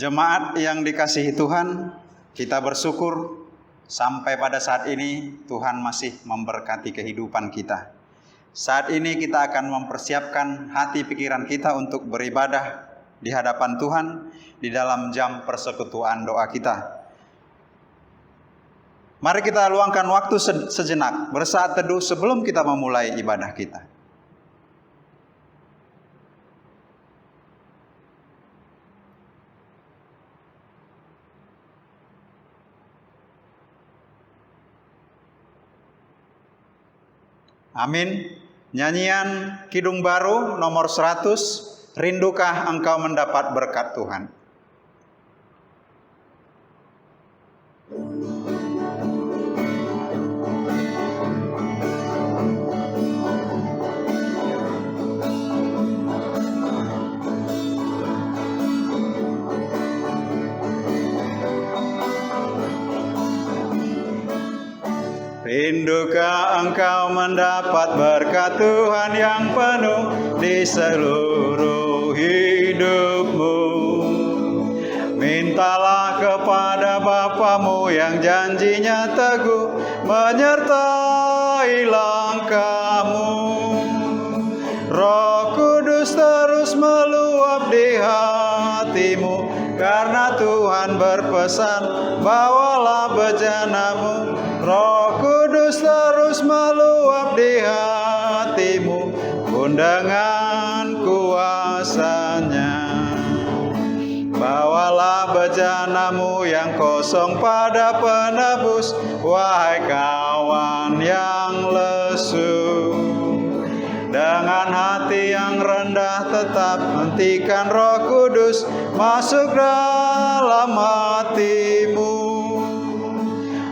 Jemaat yang dikasihi Tuhan, kita bersyukur sampai pada saat ini Tuhan masih memberkati kehidupan kita. Saat ini kita akan mempersiapkan hati pikiran kita untuk beribadah di hadapan Tuhan di dalam jam persekutuan doa kita. Mari kita luangkan waktu sejenak bersaat teduh sebelum kita memulai ibadah kita. Amin. Nyanyian Kidung Baru nomor 100, Rindukah engkau mendapat berkat Tuhan? Rindukah engkau mendapat berkat Tuhan yang penuh di seluruh hidupmu? Mintalah kepada Bapamu yang janjinya teguh menyertai langkahmu. Roh Kudus terus meluap di hatimu, karena Tuhan berpesan, bawalah bejanamu. Roh Kudus terus meluap di hatimu, pun dengan kuasanya. Bawalah bejanamu yang kosong pada penebus, wahai kawan yang lesu. Dengan hati yang rendah tetap hentikan Roh Kudus masuk dalam hatimu.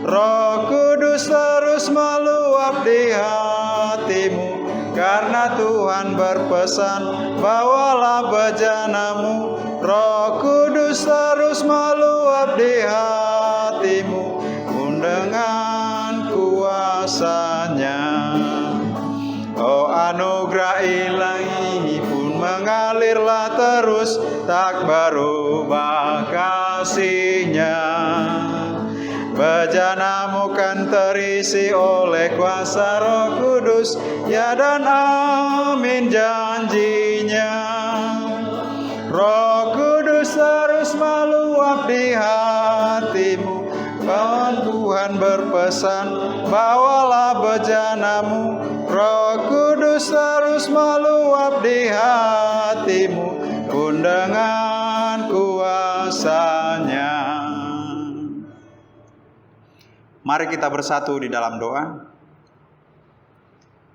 Roh Kudus terus meluap di hatimu, karena Tuhan berpesan, bawalah bejanamu. Roh Kudus terus meluap di hatimu, pun dengan kuasanya. Oh, anugerah ilahi pun mengalirlah terus, tak berubah kasih-Nya. Bejanamu kan terisi oleh kuasa Roh Kudus, ya dan amin janjinya. Roh Kudus terus meluap di hatimu, kawan Tuhan berpesan, bawalah bejanamu. Roh Kudus terus meluap di hatimu, pun dengan kuasanya. Mari kita bersatu di dalam doa.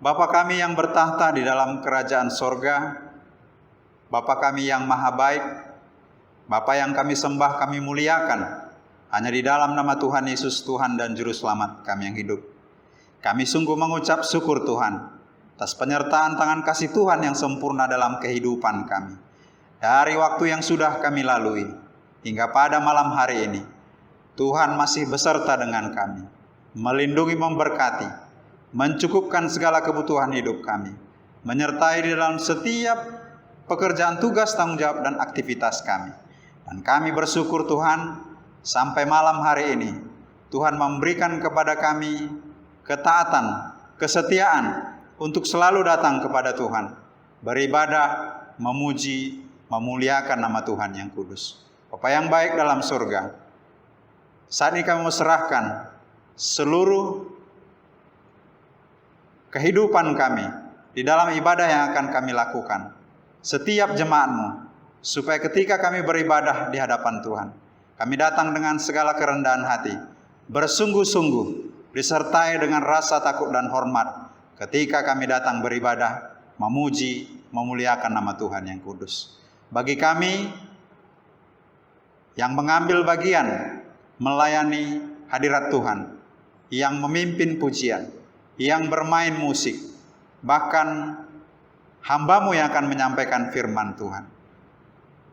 Bapa kami yang bertahta di dalam kerajaan sorga, Bapa kami yang maha baik, Bapa yang kami sembah, kami muliakan, hanya di dalam nama Tuhan Yesus, Tuhan dan Juru Selamat kami yang hidup. Kami sungguh mengucap syukur Tuhan atas penyertaan tangan kasih Tuhan yang sempurna dalam kehidupan kami. Dari waktu yang sudah kami lalui hingga pada malam hari ini, Tuhan masih beserta dengan kami, melindungi, memberkati, mencukupkan segala kebutuhan hidup kami, menyertai di dalam setiap pekerjaan, tugas, tanggung jawab, dan aktivitas kami. Dan kami bersyukur Tuhan, sampai malam hari ini, Tuhan memberikan kepada kami ketaatan, kesetiaan, untuk selalu datang kepada Tuhan, beribadah, memuji, memuliakan nama Tuhan yang kudus. Bapa yang baik dalam surga, saat ini kami mau serahkan seluruh kehidupan kami di dalam ibadah yang akan kami lakukan, setiap jemaat-Mu, supaya ketika kami beribadah di hadapan Tuhan, kami datang dengan segala kerendahan hati, bersungguh-sungguh, disertai dengan rasa takut dan hormat, ketika kami datang beribadah, memuji, memuliakan nama Tuhan yang kudus. Bagi kami yang mengambil bagian melayani hadirat Tuhan, yang memimpin pujian, yang bermain musik, bahkan hamba-Mu yang akan menyampaikan firman Tuhan.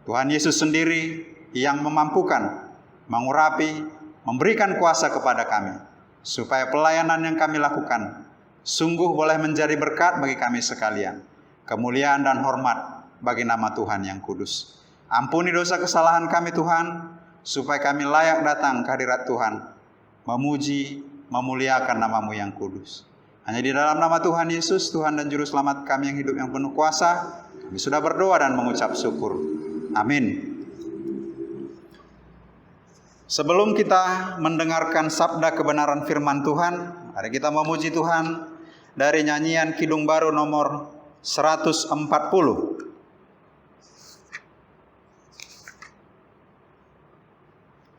Tuhan Yesus sendiri yang memampukan, mengurapi, memberikan kuasa kepada kami, supaya pelayanan yang kami lakukan sungguh boleh menjadi berkat bagi kami sekalian, kemuliaan dan hormat bagi nama Tuhan yang kudus. Ampuni dosa kesalahan kami Tuhan, supaya kami layak datang ke hadirat Tuhan, memuji, memuliakan nama-Mu yang kudus. Hanya di dalam nama Tuhan Yesus, Tuhan dan Juru Selamat kami yang hidup yang penuh kuasa, kami sudah berdoa dan mengucap syukur. Amin. Sebelum kita mendengarkan sabda kebenaran firman Tuhan, mari kita memuji Tuhan dari nyanyian Kidung Baru nomor 140.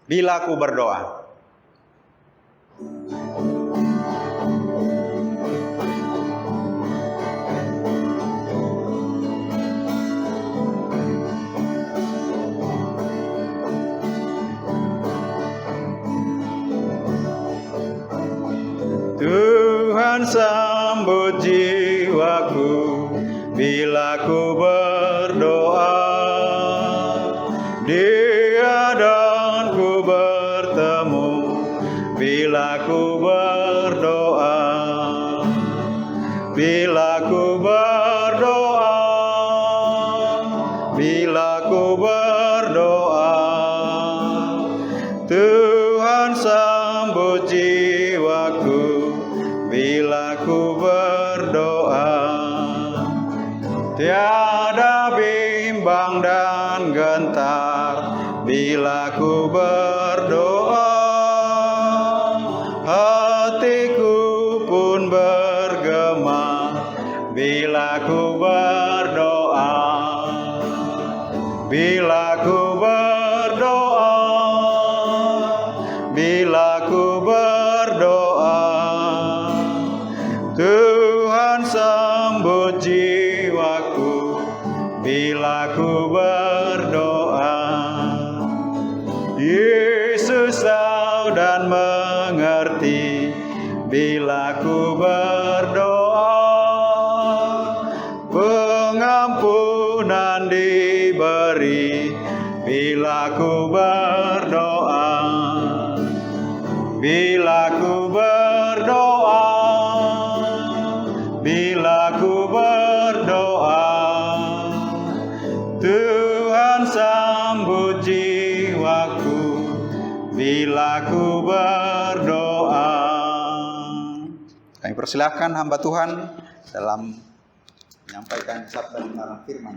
Bila ku berdoa. Tuhan sambut jiwaku bila ku berdoa. Dia dan ku bertemu bila ku berdoa. Bila ku berdoa, bila ku berdoa, Tuhan sambut jiwaku bila ku berdoa. Tiada bimbang dan gentar bila ku berdoa. Hatiku pun bergema bila ku berdoa. Bila ku berdoa, bila ku berdoa, Tuhan sambut jiwaku bila ku berdoa. Yesus tahu dan mengerti bila ku berdoa. Pengampunan diberi bila ku berdoa. Bila ku berdoa, bila ku berdoa, Tuhan sambut jiwaku bila ku berdoa. Kami persilahkan hamba Tuhan dalam menyampaikan sabda kebenaran firman.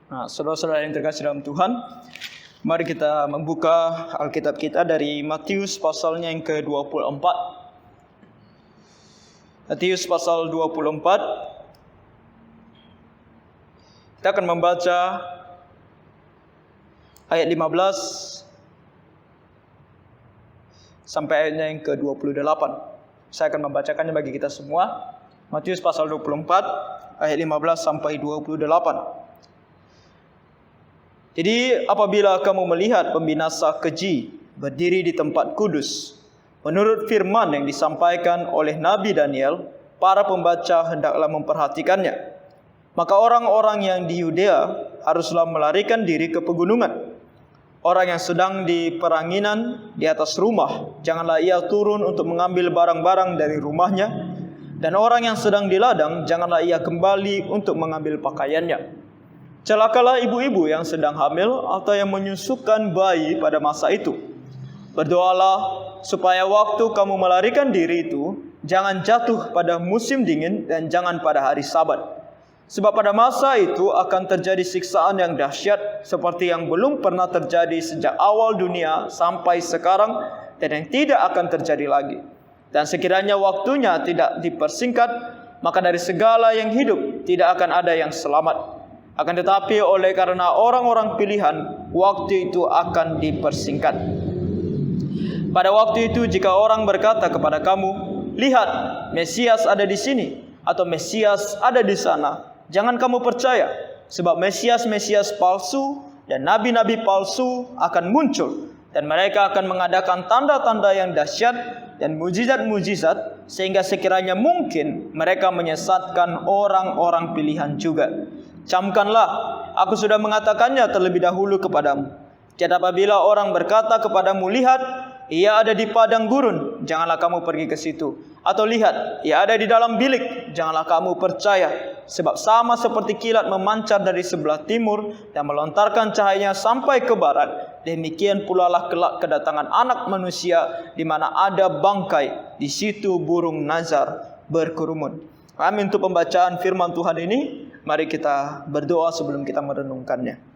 Nah, saudara-saudara yang terkasih dalam Tuhan, mari kita membuka Alkitab kita dari Matius pasalnya yang ke-24. Matius pasal 24. Kita akan membaca ayat 15 sampai ayatnya yang ke-28. Saya akan membacakannya bagi kita semua. Matius pasal 24 ayat 15 sampai 28. Jadi apabila kamu melihat pembinasa keji berdiri di tempat kudus, menurut firman yang disampaikan oleh Nabi Daniel, para pembaca hendaklah memperhatikannya. Maka orang-orang yang di Yudea haruslah melarikan diri ke pegunungan. Orang yang sedang di peranginan di atas rumah, janganlah ia turun untuk mengambil barang-barang dari rumahnya. Dan orang yang sedang di ladang, janganlah ia kembali untuk mengambil pakaiannya. Celakalah ibu-ibu yang sedang hamil atau yang menyusukan bayi pada masa itu. Berdoalah supaya waktu kamu melarikan diri itu jangan jatuh pada musim dingin dan jangan pada hari Sabat. Sebab pada masa itu akan terjadi siksaan yang dahsyat seperti yang belum pernah terjadi sejak awal dunia sampai sekarang dan yang tidak akan terjadi lagi. Dan sekiranya waktunya tidak dipersingkat, maka dari segala yang hidup tidak akan ada yang selamat. Akan tetapi oleh karena orang-orang pilihan, waktu itu akan dipersingkat. Pada waktu itu jika orang berkata kepada kamu, lihat, Mesias ada di sini, atau Mesias ada di sana, jangan kamu percaya, sebab Mesias-Mesias palsu dan nabi-nabi palsu akan muncul, dan mereka akan mengadakan tanda-tanda yang dahsyat dan mujizat-mujizat, sehingga sekiranya mungkin mereka menyesatkan orang-orang pilihan juga. Camkanlah, aku sudah mengatakannya terlebih dahulu kepadamu. Dan apabila orang berkata kepadamu, lihat, ia ada di padang gurun, janganlah kamu pergi ke situ. Atau lihat, ia ada di dalam bilik, janganlah kamu percaya. Sebab sama seperti kilat memancar dari sebelah timur dan melontarkan cahayanya sampai ke barat, demikian pula lah kelak kedatangan Anak Manusia, di mana ada bangkai, di situ burung nazar berkerumun. Amin. Untuk pembacaan firman Tuhan ini, mari kita berdoa sebelum kita merenungkannya.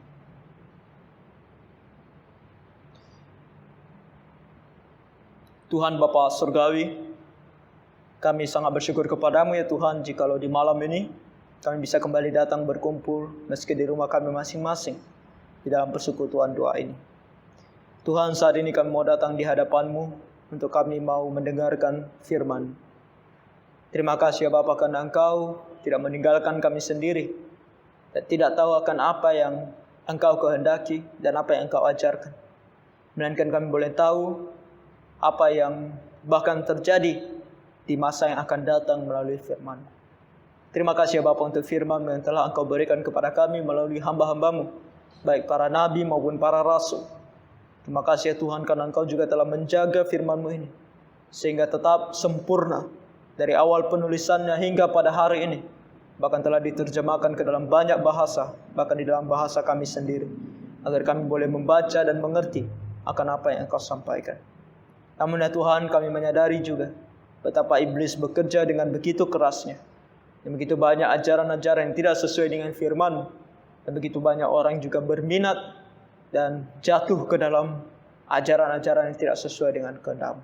Tuhan Bapa Surgawi, kami sangat bersyukur kepadamu ya Tuhan, jikalau di malam ini kami bisa kembali datang berkumpul meski di rumah kami masing-masing di dalam persekutuan doa ini. Tuhan, saat ini kami mau datang di hadapan-Mu untuk kami mau mendengarkan firman. Terima kasih ya Bapa, karena Engkau tidak meninggalkan kami sendiri dan tidak tahu akan apa yang Engkau kehendaki dan apa yang Engkau ajarkan. Melainkan kami boleh tahu apa yang bahkan terjadi di masa yang akan datang melalui firman. Terima kasih ya Bapa untuk firman yang telah Engkau berikan kepada kami melalui hamba-hamba-Mu, baik para nabi maupun para rasul. Terima kasih ya Tuhan, karena Engkau juga telah menjaga firman-Mu ini sehingga tetap sempurna dari awal penulisannya hingga pada hari ini. Bahkan telah diterjemahkan ke dalam banyak bahasa, bahkan di dalam bahasa kami sendiri, agar kami boleh membaca dan mengerti akan apa yang Engkau sampaikan. Namun ya Tuhan, kami menyadari juga betapa iblis bekerja dengan begitu kerasnya. Dan begitu banyak ajaran-ajaran yang tidak sesuai dengan firman. Dan begitu banyak orang juga berminat dan jatuh ke dalam ajaran-ajaran yang tidak sesuai dengan kehendak-Mu.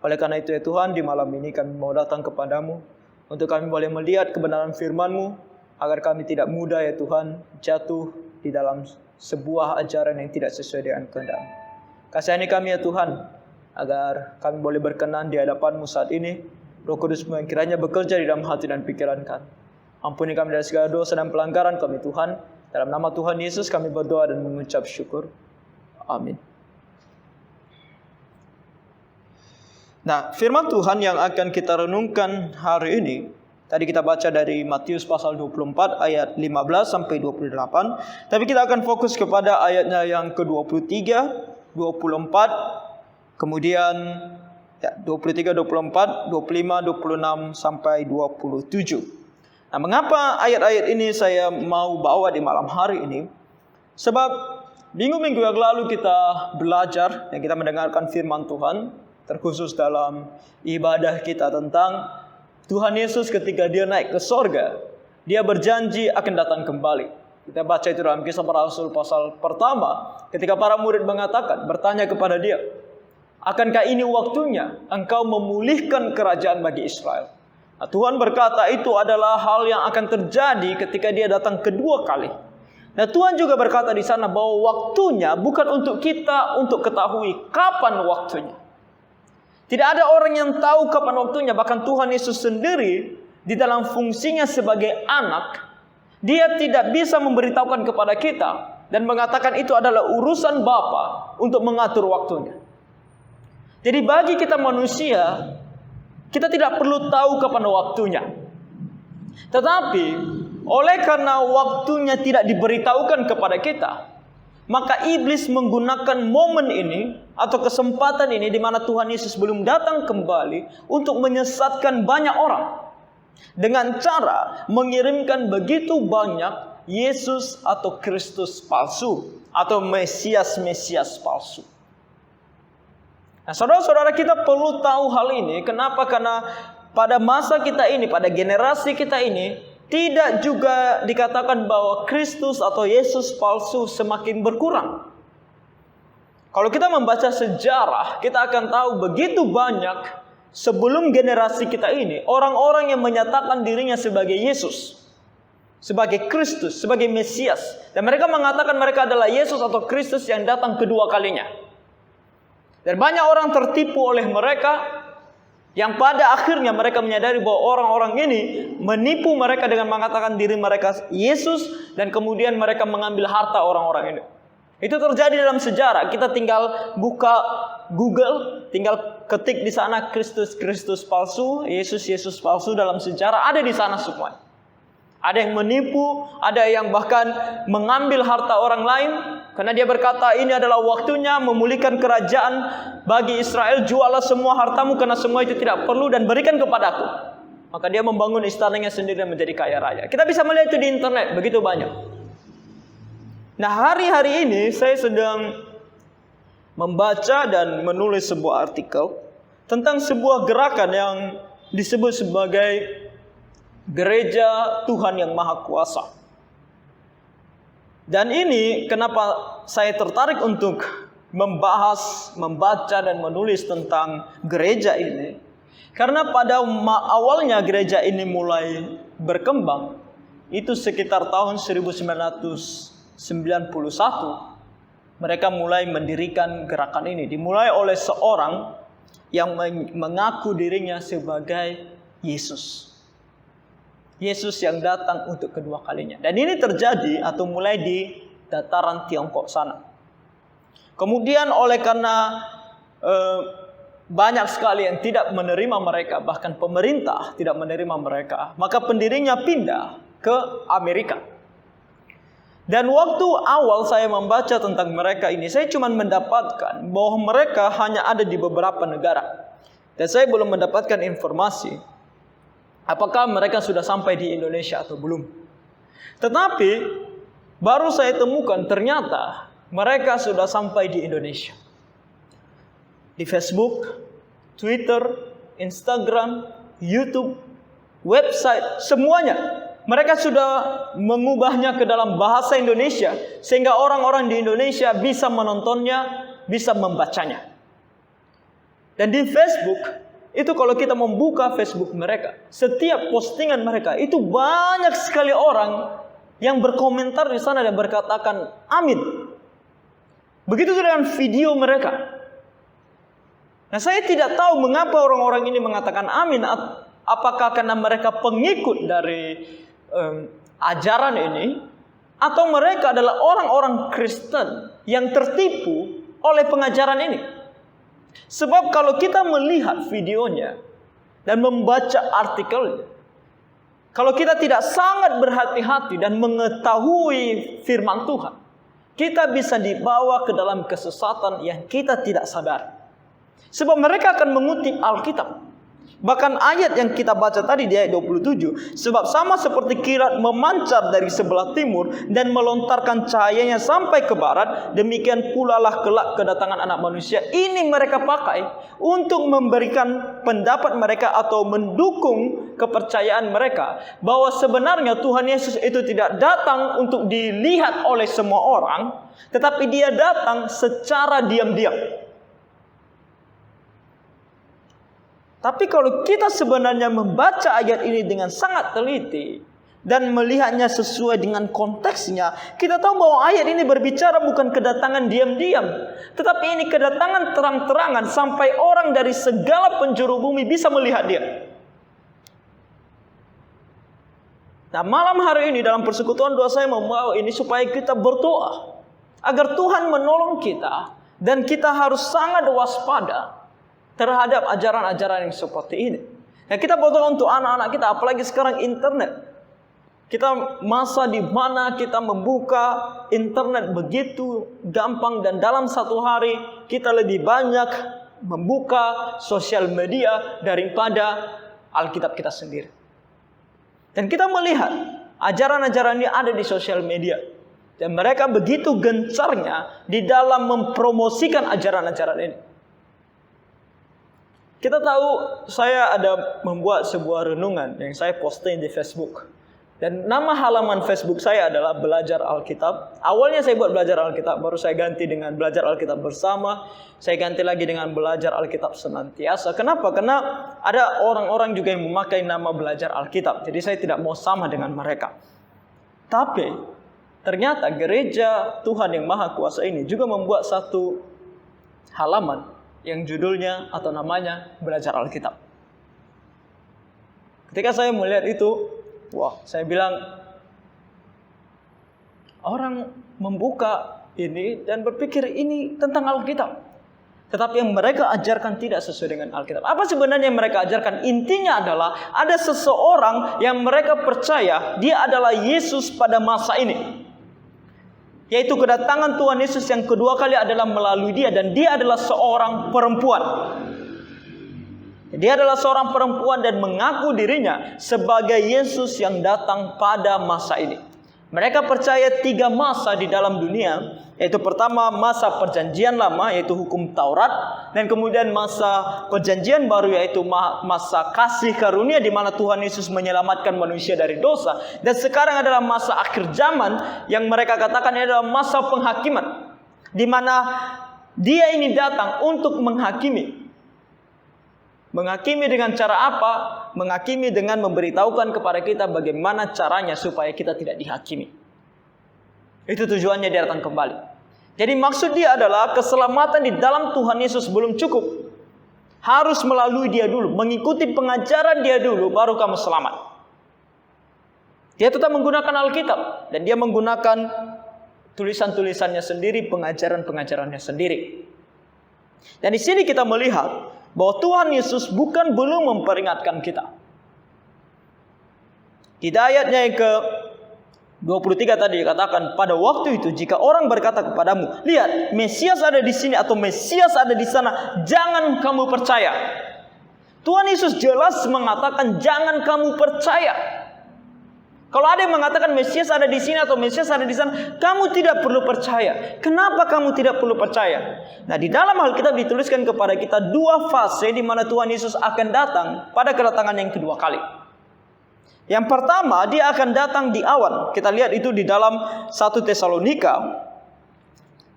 Oleh karena itu ya Tuhan, di malam ini kami mau datang kepadamu untuk kami boleh melihat kebenaran firman-Mu, agar kami tidak mudah ya Tuhan jatuh di dalam sebuah ajaran yang tidak sesuai dengan kehendak-Mu. Kasihani kami ya Tuhan, agar kami boleh berkenan di hadapan-Mu saat ini. Roh Kudus-Mu yang kiranya bekerja di dalam hati dan pikiran kami. Ampuni kami dari segala dosa dan pelanggaran kami Tuhan. Dalam nama Tuhan Yesus kami berdoa dan mengucap syukur. Amin. Nah, firman Tuhan yang akan kita renungkan hari ini, tadi kita baca dari Matius pasal 24 ayat 15 sampai 28. Tapi kita akan fokus kepada ayatnya yang ke-23, 24, kemudian 23, 24, 25, 26 sampai 27. Nah, mengapa ayat-ayat ini saya mau bawa di malam hari ini? Sebab minggu-minggu yang lalu kita belajar dan kita mendengarkan firman Tuhan, terkhusus dalam ibadah kita tentang Tuhan Yesus ketika dia naik ke sorga, dia berjanji akan datang kembali. Kita baca itu dalam Kisah Para Rasul pasal pertama, ketika para murid bertanya kepada dia, akankah ini waktunya engkau memulihkan kerajaan bagi Israel? Nah, Tuhan berkata itu adalah hal yang akan terjadi ketika dia datang kedua kali. Nah, Tuhan juga berkata di sana bahwa waktunya bukan untuk kita untuk ketahui kapan waktunya. Tidak ada orang yang tahu kapan waktunya, bahkan Tuhan Yesus sendiri di dalam fungsinya sebagai anak, dia tidak bisa memberitahukan kepada kita dan mengatakan itu adalah urusan Bapa untuk mengatur waktunya. Jadi bagi kita manusia, kita tidak perlu tahu kapan waktunya. Tetapi oleh karena waktunya tidak diberitahukan kepada kita, maka iblis menggunakan momen ini atau kesempatan ini di mana Tuhan Yesus belum datang kembali untuk menyesatkan banyak orang dengan cara mengirimkan begitu banyak Yesus atau Kristus palsu atau Mesias palsu. Nah, saudara-saudara, kita perlu tahu hal ini. Kenapa? Karena pada masa kita ini, pada generasi kita ini, tidak juga dikatakan bahwa Kristus atau Yesus palsu semakin berkurang. Kalau kita membaca sejarah, kita akan tahu begitu banyak sebelum generasi kita ini, orang-orang yang menyatakan dirinya sebagai Yesus, sebagai Kristus, sebagai Mesias. Dan mereka mengatakan mereka adalah Yesus atau Kristus yang datang kedua kalinya. Dan banyak orang tertipu oleh mereka, yang pada akhirnya mereka menyadari bahwa orang-orang ini menipu mereka dengan mengatakan diri mereka Yesus, dan kemudian mereka mengambil harta orang-orang ini. Itu terjadi dalam sejarah. Kita tinggal buka Google, tinggal ketik di sana Kristus palsu, Yesus palsu dalam sejarah, ada di sana semua. Ada yang menipu, ada yang bahkan mengambil harta orang lain. Karena dia berkata ini adalah waktunya memulihkan kerajaan bagi Israel. Jualah semua hartamu karena semua itu tidak perlu dan berikan kepadaku. Maka dia membangun istananya sendiri dan menjadi kaya raya. Kita bisa melihat itu di internet, begitu banyak. Nah, hari-hari ini saya sedang membaca dan menulis sebuah artikel tentang sebuah gerakan yang disebut sebagai Gereja Tuhan yang Maha Kuasa. Dan ini kenapa saya tertarik untuk membahas, membaca dan menulis tentang gereja ini. Karena pada awalnya gereja ini mulai berkembang, itu sekitar tahun 1991. Mereka mulai mendirikan gerakan ini. Dimulai oleh seorang yang mengaku dirinya sebagai Yesus. Yesus yang datang untuk kedua kalinya. Dan ini terjadi atau mulai di dataran Tiongkok sana. Kemudian oleh karena banyak sekali yang tidak menerima mereka, bahkan pemerintah tidak menerima mereka, maka pendirinya pindah ke Amerika. Dan waktu awal saya membaca tentang mereka ini, saya cuma mendapatkan bahwa mereka hanya ada di beberapa negara. Dan saya belum mendapatkan informasi apakah mereka sudah sampai di Indonesia atau belum. Tetapi baru saya temukan ternyata mereka sudah sampai di Indonesia. Di Facebook, Twitter, Instagram, YouTube, website, semuanya. Mereka sudah mengubahnya ke dalam bahasa Indonesia sehingga orang-orang di Indonesia bisa menontonnya, bisa membacanya. Dan di Facebook, itu kalau kita membuka Facebook mereka, setiap postingan mereka itu banyak sekali orang yang berkomentar di sana dan berkatakan amin. Begitu dengan video mereka. Nah, saya tidak tahu mengapa orang-orang ini mengatakan amin. Apakah karena mereka pengikut dari ajaran ini, atau mereka adalah orang-orang Kristen yang tertipu oleh pengajaran ini. Sebab kalau kita melihat videonya dan membaca artikelnya, kalau kita tidak sangat berhati-hati dan mengetahui firman Tuhan, kita bisa dibawa ke dalam kesesatan yang kita tidak sadar. Sebab mereka akan mengutip Alkitab. Bahkan ayat yang kita baca tadi di ayat 27. Sebab sama seperti kilat memancar dari sebelah timur dan melontarkan cahayanya sampai ke barat, demikian pula lah kelak kedatangan anak manusia. Ini mereka pakai untuk memberikan pendapat mereka atau mendukung kepercayaan mereka bahwa sebenarnya Tuhan Yesus itu tidak datang untuk dilihat oleh semua orang, tetapi dia datang secara diam-diam. Tapi kalau kita sebenarnya membaca ayat ini dengan sangat teliti dan melihatnya sesuai dengan konteksnya, kita tahu bahwa ayat ini berbicara bukan kedatangan diam-diam, tetapi ini kedatangan terang-terangan sampai orang dari segala penjuru bumi bisa melihat dia. Nah, malam hari ini dalam persekutuan doa saya membawa ini supaya kita berdoa agar Tuhan menolong kita, dan kita harus sangat waspada terhadap ajaran-ajaran yang seperti ini. Nah, kita berdoa untuk anak-anak kita, apalagi sekarang internet. Kita masa di mana kita membuka internet begitu gampang, dan dalam satu hari kita lebih banyak membuka sosial media daripada Alkitab kita sendiri. Dan kita melihat ajaran-ajaran ini ada di sosial media. Dan mereka begitu gencarnya di dalam mempromosikan ajaran-ajaran ini. Kita tahu, saya ada membuat sebuah renungan yang saya posting di Facebook. Dan nama halaman Facebook saya adalah Belajar Alkitab. Awalnya saya buat Belajar Alkitab, baru saya ganti dengan Belajar Alkitab Bersama. Saya ganti lagi dengan Belajar Alkitab Senantiasa. Kenapa? Karena ada orang-orang juga yang memakai nama Belajar Alkitab. Jadi saya tidak mau sama dengan mereka. Tapi ternyata Gereja Tuhan yang Maha Kuasa ini juga membuat satu halaman yang judulnya atau namanya Belajar Alkitab. Ketika saya melihat itu, wah, saya bilang, orang membuka ini dan berpikir ini tentang Alkitab. Tetapi yang mereka ajarkan tidak sesuai dengan Alkitab. Apa sebenarnya yang mereka ajarkan? Intinya adalah ada seseorang yang mereka percaya dia adalah Yesus pada masa ini. Yaitu kedatangan Tuhan Yesus yang kedua kali adalah melalui dia. Dan dia adalah seorang perempuan. Dia adalah seorang perempuan dan mengaku dirinya sebagai Yesus yang datang pada masa ini. Mereka percaya 3 masa di dalam dunia, yaitu pertama masa perjanjian lama, yaitu hukum Taurat, dan kemudian masa perjanjian baru, yaitu masa kasih karunia di mana Tuhan Yesus menyelamatkan manusia dari dosa. Dan sekarang adalah masa akhir zaman yang mereka katakan adalah masa penghakiman, di mana dia ini datang untuk menghakimi. Menghakimi dengan cara apa? Menghakimi dengan memberitahukan kepada kita bagaimana caranya supaya kita tidak dihakimi. Itu tujuannya dia datang kembali. Jadi maksud dia adalah keselamatan di dalam Tuhan Yesus belum cukup. Harus melalui dia dulu, mengikuti pengajaran dia dulu, baru kamu selamat. Dia tetap menggunakan Alkitab, dan dia menggunakan tulisan-tulisannya sendiri, pengajaran-pengajarannya sendiri. Dan di sini kita melihat bahwa Tuhan Yesus belum memperingatkan kita. Di ayatnya yang ke-23 tadi dikatakan, pada waktu itu jika orang berkata kepadamu, lihat Mesias ada di sini atau Mesias ada di sana, jangan kamu percaya. Tuhan Yesus jelas mengatakan jangan kamu percaya. Kalau ada yang mengatakan Mesias ada di sini atau Mesias ada di sana, kamu tidak perlu percaya. Kenapa kamu tidak perlu percaya? Nah, di dalam Alkitab dituliskan kepada kita 2 fase di mana Tuhan Yesus akan datang pada kedatangan yang kedua kali. Yang pertama, dia akan datang di awan. Kita lihat itu di dalam 1 Tesalonika.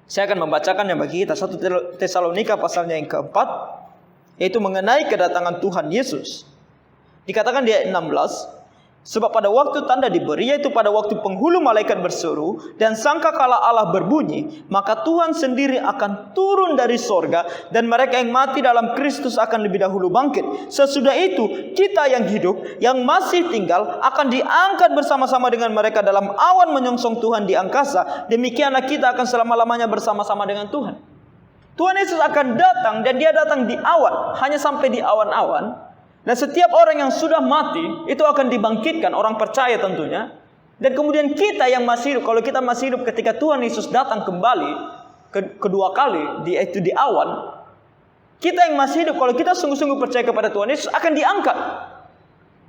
Saya akan membacakannya bagi kita. 1 Tesalonika pasalnya yang keempat, yaitu mengenai kedatangan Tuhan Yesus. Dikatakan di ayat 16, sebab pada waktu tanda diberi, yaitu pada waktu penghulu malaikat berseru dan sangkakala Allah berbunyi, maka Tuhan sendiri akan turun dari sorga, dan mereka yang mati dalam Kristus akan lebih dahulu bangkit. Sesudah itu kita yang hidup, yang masih tinggal, akan diangkat bersama-sama dengan mereka dalam awan menyongsong Tuhan di angkasa. Demikianlah kita akan selama-lamanya bersama-sama dengan Tuhan. Tuhan Yesus akan datang, dan dia datang di awan, hanya sampai di awan-awan. Dan setiap orang yang sudah mati itu akan dibangkitkan, orang percaya tentunya. Dan kemudian kita yang masih hidup, kalau kita masih hidup ketika Tuhan Yesus datang kembali kedua kali, yaitu di awan, kita yang masih hidup, kalau kita sungguh-sungguh percaya kepada Tuhan Yesus, akan diangkat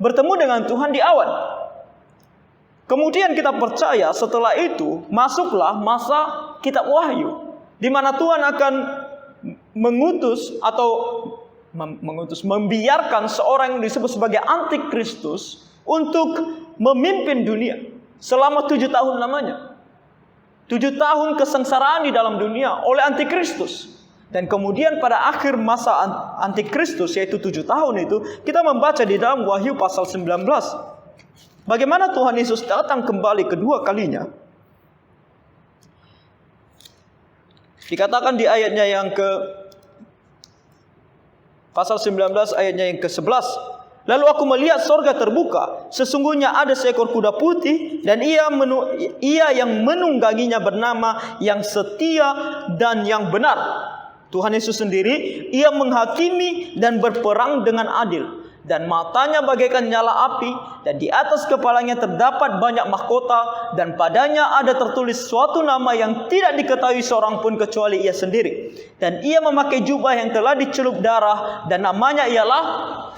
bertemu dengan Tuhan di awan. Kemudian kita percaya setelah itu masuklah masa kitab Wahyu, di mana Tuhan akan membiarkan seorang yang disebut sebagai antikristus untuk memimpin dunia selama 7 tahun lamanya. 7 tahun kesengsaraan di dalam dunia oleh antikristus. Dan kemudian pada akhir masa antikristus, yaitu 7 tahun itu, kita membaca di dalam Wahyu pasal 19. Bagaimana Tuhan Yesus datang kembali kedua kalinya. Dikatakan di ayatnya yang pasal 19 ayatnya yang ke-11. Lalu aku melihat sorga terbuka. Sesungguhnya ada seekor kuda putih. Dan ia yang menungganginya bernama yang setia dan yang benar. Tuhan Yesus sendiri. Ia menghakimi dan berperang dengan adil. Dan matanya bagaikan nyala api. Dan di atas kepalanya terdapat banyak mahkota. Dan padanya ada tertulis suatu nama yang tidak diketahui seorang pun kecuali ia sendiri. Dan ia memakai jubah yang telah dicelup darah. Dan namanya ialah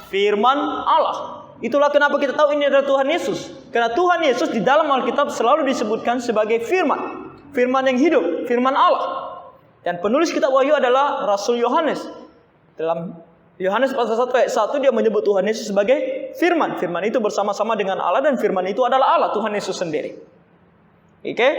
Firman Allah. Itulah kenapa kita tahu ini adalah Tuhan Yesus. Karena Tuhan Yesus di dalam Alkitab selalu disebutkan sebagai firman. Firman yang hidup, firman Allah. Dan penulis kitab Wahyu adalah Rasul Yohanes. Dalam Yohanes pasal 1 ayat 1 dia menyebut Tuhan Yesus sebagai firman. Firman itu bersama-sama dengan Allah, dan firman itu adalah Allah, Tuhan Yesus sendiri. Oke?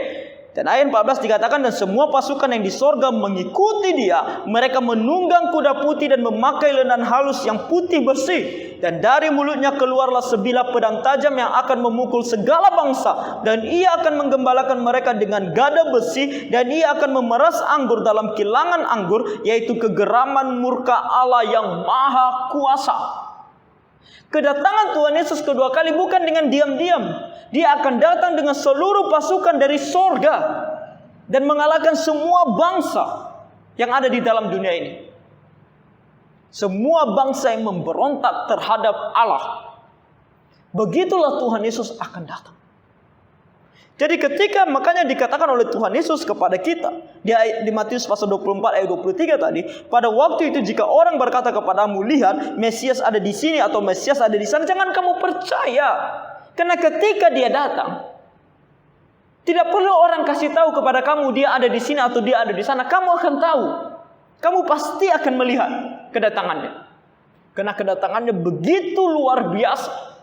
Dan ayat 14 dikatakan, dan semua pasukan yang di sorga mengikuti dia. Mereka menunggang kuda putih dan memakai lenan halus yang putih bersih. Dan dari mulutnya keluarlah sebilah pedang tajam yang akan memukul segala bangsa. Dan ia akan menggembalakan mereka dengan gada besi. Dan ia akan memeras anggur dalam kilangan anggur, yaitu kegeraman murka Allah yang maha kuasa. Kedatangan Tuhan Yesus kedua kali bukan dengan diam-diam. Dia akan datang dengan seluruh pasukan dari sorga dan mengalahkan semua bangsa yang ada di dalam dunia ini. semua bangsa yang memberontak terhadap Allah, begitulah Tuhan Yesus akan datang. Jadi makanya dikatakan oleh Tuhan Yesus kepada kita di Matius pasal 24 ayat 23 tadi, pada waktu itu jika orang berkata kepadamu, lihat Mesias ada di sini atau Mesias ada di sana, jangan kamu percaya. Karena ketika dia datang, tidak perlu orang kasih tahu kepada kamu dia ada di sini atau dia ada di sana, kamu akan tahu. Kamu pasti akan melihat kedatangannya. Karena kedatangannya begitu luar biasa,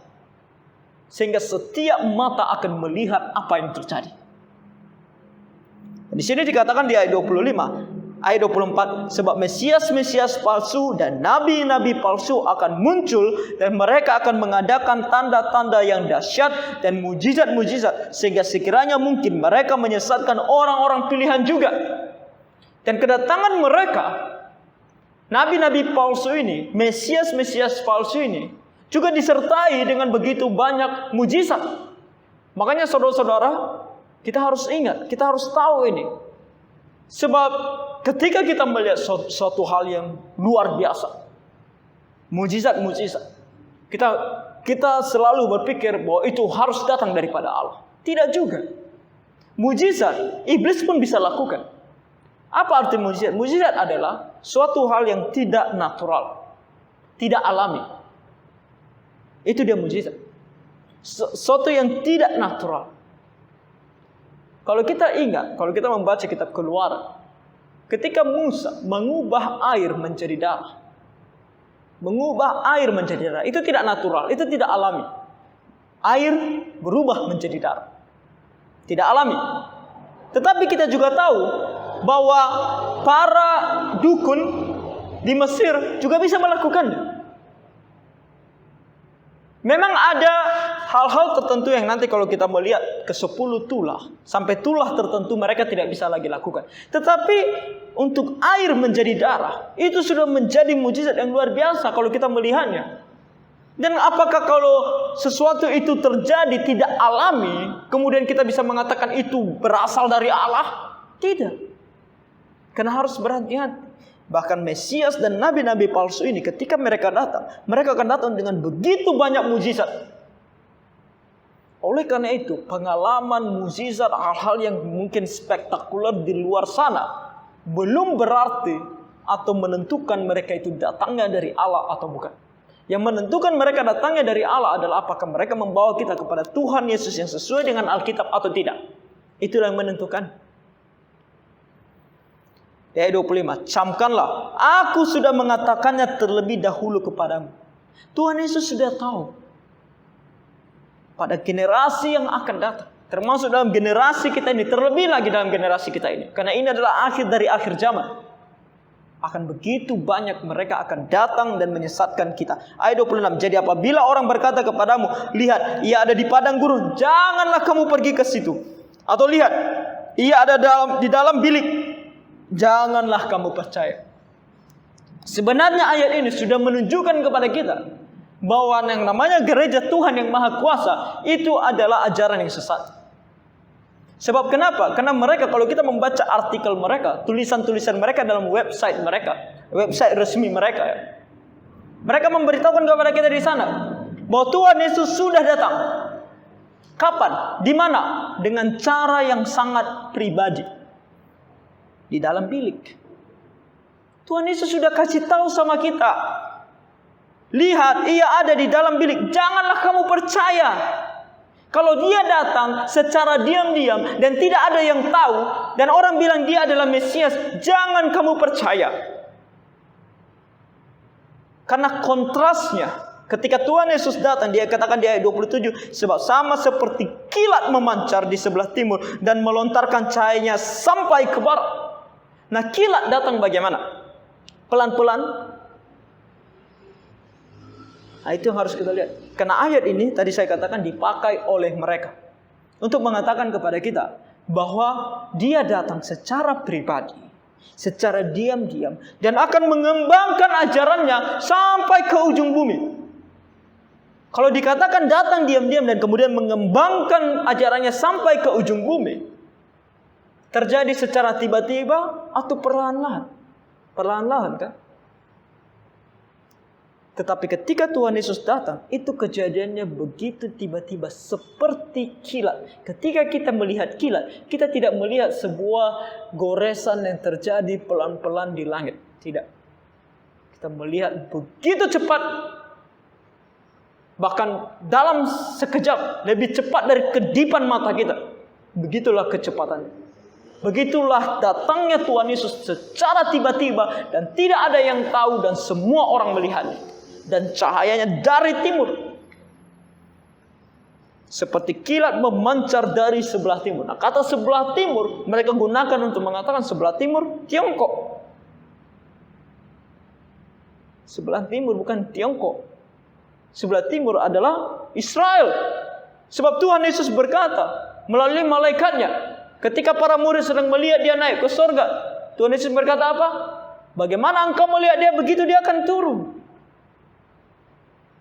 sehingga setiap mata akan melihat apa yang terjadi. Di sini dikatakan di ayat 25, ayat 24, sebab Mesias palsu dan nabi-nabi palsu akan muncul dan mereka akan mengadakan tanda-tanda yang dahsyat dan mujizat-mujizat sehingga sekiranya mungkin mereka menyesatkan orang-orang pilihan juga. Dan kedatangan mereka, nabi-nabi palsu ini, Mesias palsu ini, juga disertai dengan begitu banyak mujizat. Makanya saudara-saudara, kita harus ingat, kita harus tahu ini. Sebab ketika kita melihat suatu hal yang luar biasa, mujizat-mujizat, kita selalu berpikir bahwa itu harus datang daripada Allah. Tidak juga. Mujizat, iblis pun bisa lakukan. Apa arti mujizat? Mujizat adalah suatu hal yang tidak natural, tidak alami. Itu dia mujizat. Sesuatu yang tidak natural. Kalau kita ingat, kalau kita membaca kitab Keluaran, ketika Musa mengubah air menjadi darah. Mengubah air menjadi darah. Itu tidak natural, itu tidak alami. Air berubah menjadi darah. Tidak alami. Tetapi kita juga tahu bahwa para dukun di Mesir juga bisa melakukannya. Memang ada hal-hal tertentu yang nanti kalau kita melihat ke 10 tulah, sampai tulah tertentu mereka tidak bisa lagi lakukan. Tetapi untuk air menjadi darah, itu sudah menjadi mujizat yang luar biasa kalau kita melihatnya. Dan apakah kalau sesuatu itu terjadi tidak alami, kemudian kita bisa mengatakan itu berasal dari Allah? Tidak. Karena harus berhati-hati. Bahkan Mesias dan nabi-nabi palsu ini ketika mereka akan datang dengan begitu banyak mujizat. Oleh karena itu, pengalaman mujizat, hal-hal yang mungkin spektakuler di luar sana belum berarti atau menentukan mereka itu datangnya dari Allah atau bukan. Yang menentukan mereka datangnya dari Allah adalah apakah mereka membawa kita kepada Tuhan Yesus yang sesuai dengan Alkitab atau tidak. Itulah yang menentukan. Ayat 25, camkanlah, aku sudah mengatakannya terlebih dahulu kepadamu. Tuhan Yesus sudah tahu pada generasi yang akan datang, termasuk dalam generasi kita ini, terlebih lagi dalam generasi kita ini. Karena ini adalah akhir dari akhir zaman. Akan begitu banyak mereka akan datang dan menyesatkan kita. Ayat 26, jadi apabila orang berkata kepadamu, lihat, ia ada di padang gurun, janganlah kamu pergi ke situ. Atau lihat, ia ada di dalam bilik, janganlah kamu percaya. Sebenarnya ayat ini sudah menunjukkan kepada kita bahwa yang namanya gereja Tuhan yang Maha Kuasa itu adalah ajaran yang sesat. Sebab kenapa? Karena mereka, kalau kita membaca artikel mereka, tulisan-tulisan mereka dalam website mereka, website resmi mereka, mereka memberitahukan kepada kita di sana bahwa Tuhan Yesus sudah datang. Kapan? Di mana? Dengan cara yang sangat pribadi. Di dalam bilik. Tuhan Yesus sudah kasih tahu sama kita. Lihat, ia ada di dalam bilik. Janganlah kamu percaya. Kalau dia datang secara diam-diam dan tidak ada yang tahu, dan orang bilang dia adalah Mesias, jangan kamu percaya. Karena kontrasnya, ketika Tuhan Yesus datang, dia katakan di ayat 27, sebab sama seperti kilat memancar di sebelah timur dan melontarkan cahayanya sampai ke barat. Nah, kilat datang bagaimana? Pelan-pelan. Nah, itu yang harus kita lihat. Karena ayat ini tadi saya katakan dipakai oleh mereka untuk mengatakan kepada kita bahwa dia datang secara pribadi, secara diam-diam, dan akan mengembangkan ajarannya sampai ke ujung bumi. Kalau dikatakan datang diam-diam dan kemudian mengembangkan ajarannya sampai ke ujung bumi, terjadi secara tiba-tiba atau perlahan-lahan? Perlahan-lahan kan? Tetapi ketika Tuhan Yesus datang, itu kejadiannya begitu tiba-tiba seperti kilat. Ketika kita melihat kilat, kita tidak melihat sebuah goresan yang terjadi pelan-pelan di langit. Tidak. Kita melihat begitu cepat. Bahkan dalam sekejap, lebih cepat dari kedipan mata kita. Begitulah kecepatannya. Begitulah datangnya Tuhan Yesus secara tiba-tiba dan tidak ada yang tahu dan semua orang melihatnya. Dan cahayanya dari timur. Seperti kilat memancar dari sebelah timur. Nah, kata sebelah timur mereka gunakan untuk mengatakan sebelah timur Tiongkok. Sebelah timur bukan Tiongkok. Sebelah timur adalah Israel. Sebab Tuhan Yesus berkata melalui malaikatnya, ketika para murid sedang melihat dia naik ke surga, Tuhan Yesus berkata apa? Bagaimana engkau melihat dia begitu, dia akan turun.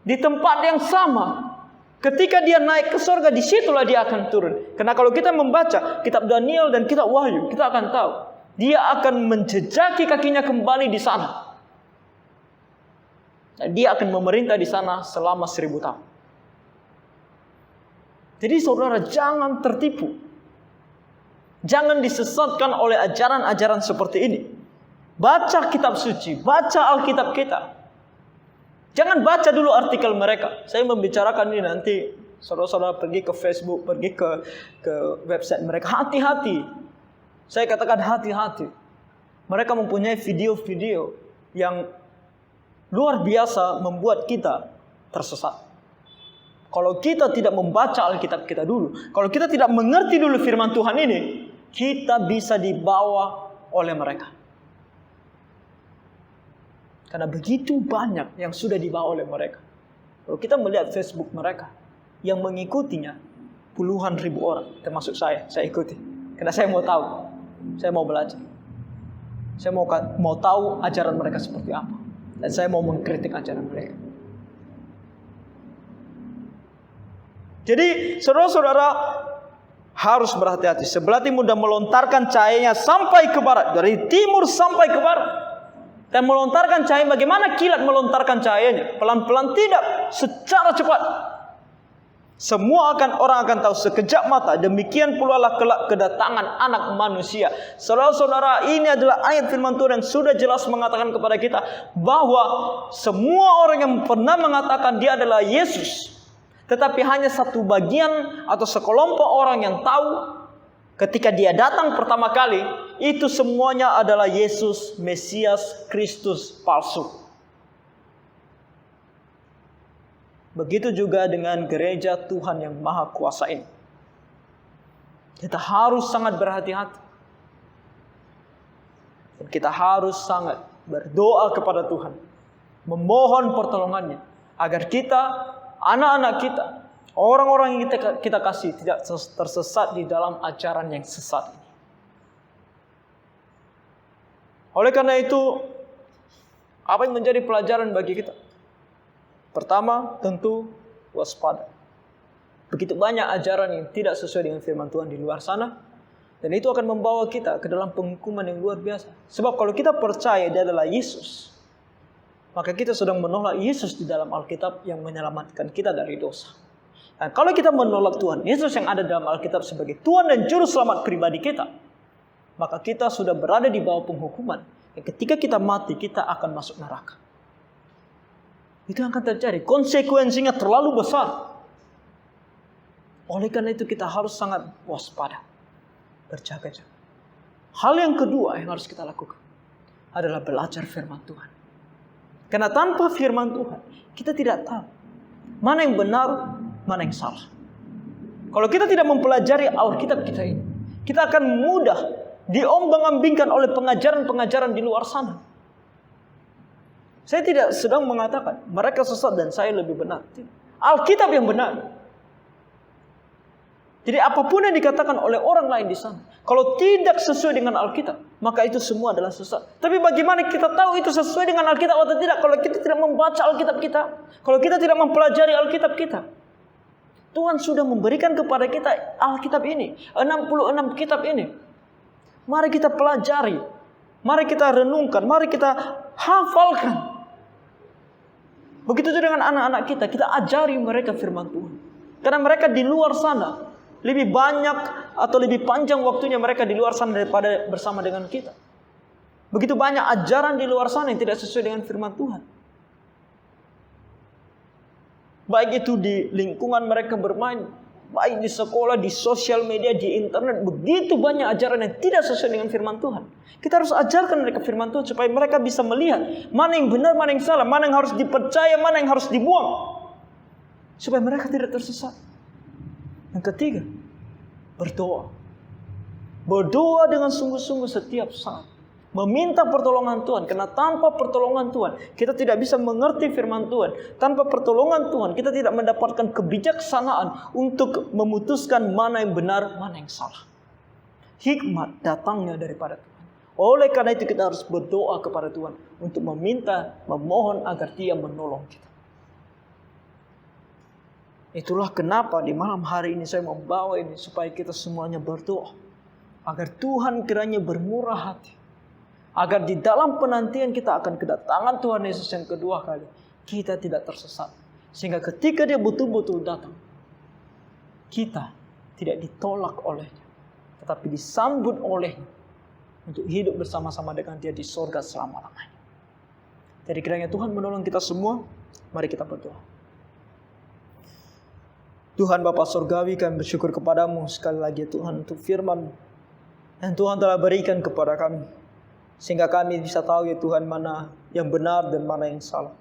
Di tempat yang sama. Ketika dia naik ke surga, disitulah dia akan turun. Karena kalau kita membaca kitab Daniel dan kitab Wahyu, kita akan tahu dia akan menjejaki kakinya kembali di sana. Dan dia akan memerintah di sana selama 1000 tahun. Jadi saudara, jangan tertipu. Jangan disesatkan oleh ajaran-ajaran seperti ini. Baca kitab suci, baca Alkitab kita. Jangan baca dulu artikel mereka. Saya membicarakan ini nanti. Saudara-saudara pergi ke Facebook, pergi ke website mereka. Hati-hati. Saya katakan hati-hati. Mereka mempunyai video-video yang luar biasa membuat kita tersesat. Kalau kita tidak membaca Alkitab kita dulu, kalau kita tidak mengerti dulu firman Tuhan ini, kita bisa dibawa oleh mereka. Karena begitu banyak yang sudah dibawa oleh mereka. Kalau kita melihat Facebook mereka, yang mengikutinya puluhan ribu orang, termasuk saya ikuti. Karena saya mau tahu, saya mau belajar. Saya mau tahu ajaran mereka seperti apa. Dan saya mau mengkritik ajaran mereka. Jadi saudara-saudara harus berhati-hati. Sebelah timur dan melontarkan cahayanya sampai ke barat. Dari timur sampai ke barat. Dan melontarkan cahaya, bagaimana kilat melontarkan cahayanya? Pelan-pelan tidak, secara cepat. Semua orang akan tahu sekejap mata. Demikian pula lah kelak kedatangan anak manusia. Saudara-saudara, ini adalah ayat firman Tuhan yang sudah jelas mengatakan kepada kita bahwa semua orang yang pernah mengatakan dia adalah Yesus, tetapi hanya satu bagian atau sekelompok orang yang tahu ketika dia datang pertama kali, itu semuanya adalah Yesus, Mesias, Kristus palsu. Begitu juga dengan gereja Tuhan yang Maha Kuasa ini. Kita harus sangat berhati-hati. Dan kita harus sangat berdoa kepada Tuhan. Memohon pertolongannya. Agar kita, anak-anak kita, orang-orang yang kita kasih tidak tersesat di dalam ajaran yang sesat ini. Oleh karena itu, apa yang menjadi pelajaran bagi kita? Pertama, tentu waspada. Begitu banyak ajaran yang tidak sesuai dengan firman Tuhan di luar sana. Dan itu akan membawa kita ke dalam penghukuman yang luar biasa. Sebab kalau kita percaya dia adalah Yesus, maka kita sedang menolak Yesus di dalam Alkitab yang menyelamatkan kita dari dosa. Dan kalau kita menolak Tuhan Yesus yang ada dalam Alkitab sebagai Tuhan dan Juru Selamat pribadi kita, maka kita sudah berada di bawah penghukuman. Dan ketika kita mati, kita akan masuk neraka. Itu yang akan terjadi. Konsekuensinya terlalu besar. Oleh karena itu kita harus sangat waspada. Berjaga-jaga. Hal yang kedua yang harus kita lakukan adalah belajar firman Tuhan. Karena tanpa firman Tuhan, kita tidak tahu mana yang benar, mana yang salah. Kalau kita tidak mempelajari Alkitab kita ini, kita akan mudah diombang-ambingkan oleh pengajaran-pengajaran di luar sana. Saya tidak sedang mengatakan mereka sesat dan saya lebih benar. Alkitab yang benar. Jadi apapun yang dikatakan oleh orang lain di sana, kalau tidak sesuai dengan Alkitab, maka itu semua adalah sesat. Tapi bagaimana kita tahu itu sesuai dengan Alkitab atau tidak kalau kita tidak membaca Alkitab kita? Kalau kita tidak mempelajari Alkitab kita? Tuhan sudah memberikan kepada kita Alkitab ini, 66 kitab ini. Mari kita pelajari. Mari kita renungkan, mari kita hafalkan. Begitu juga dengan anak-anak kita. Kita ajari mereka firman Tuhan. Karena mereka di luar sana lebih banyak atau lebih panjang waktunya mereka di luar sana daripada bersama dengan kita. Begitu banyak ajaran di luar sana yang tidak sesuai dengan firman Tuhan. Baik itu di lingkungan mereka bermain, baik di sekolah, di sosial media, di internet. Begitu banyak ajaran yang tidak sesuai dengan firman Tuhan. Kita harus ajarkan mereka firman Tuhan supaya mereka bisa melihat mana yang benar, mana yang salah, mana yang harus dipercaya, mana yang harus dibuang. Supaya mereka tidak tersesat. Yang ketiga, berdoa. Berdoa dengan sungguh-sungguh setiap saat. Meminta pertolongan Tuhan. Karena tanpa pertolongan Tuhan, kita tidak bisa mengerti firman Tuhan. Tanpa pertolongan Tuhan, kita tidak mendapatkan kebijaksanaan untuk memutuskan mana yang benar, mana yang salah. Hikmat datangnya daripada Tuhan. Oleh karena itu kita harus berdoa kepada Tuhan untuk meminta, memohon agar Dia menolong kita. Itulah kenapa di malam hari ini saya membawa ini supaya kita semuanya berdoa. Agar Tuhan kiranya bermurah hati. Agar di dalam penantian kita akan kedatangan Tuhan Yesus yang kedua kali, kita tidak tersesat. Sehingga ketika Dia betul-betul datang, kita tidak ditolak olehnya, tetapi disambut olehnya untuk hidup bersama-sama dengan Dia di sorga selama-lamanya. Jadi kiranya Tuhan menolong kita semua. Mari kita berdoa. Tuhan Bapa Surgawi, kami bersyukur kepadamu sekali lagi Tuhan untuk firman yang Tuhan telah berikan kepada kami. Sehingga kami bisa tahu ya Tuhan mana yang benar dan mana yang salah.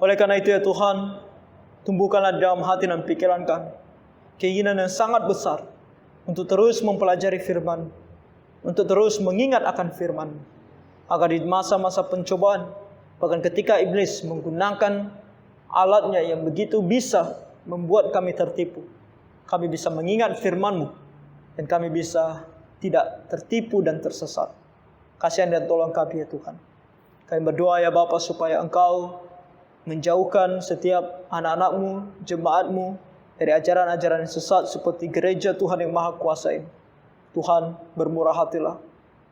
Oleh karena itu ya Tuhan, tumbuhkanlah dalam hati dan pikiran kami keinginan yang sangat besar untuk terus mempelajari firman, untuk terus mengingat akan firman, agar di masa-masa pencobaan, bahkan ketika iblis menggunakan alatnya yang begitu bisa membuat kami tertipu, kami bisa mengingat firman-Mu dan kami bisa tidak tertipu dan tersesat. Kasihan dan tolong kami ya Tuhan. Kami berdoa ya Bapa supaya Engkau menjauhkan setiap anak-anak-Mu, jemaat-Mu dari ajaran-ajaran yang sesat seperti gereja Tuhan yang Maha Kuasa ini. Tuhan bermurah hatilah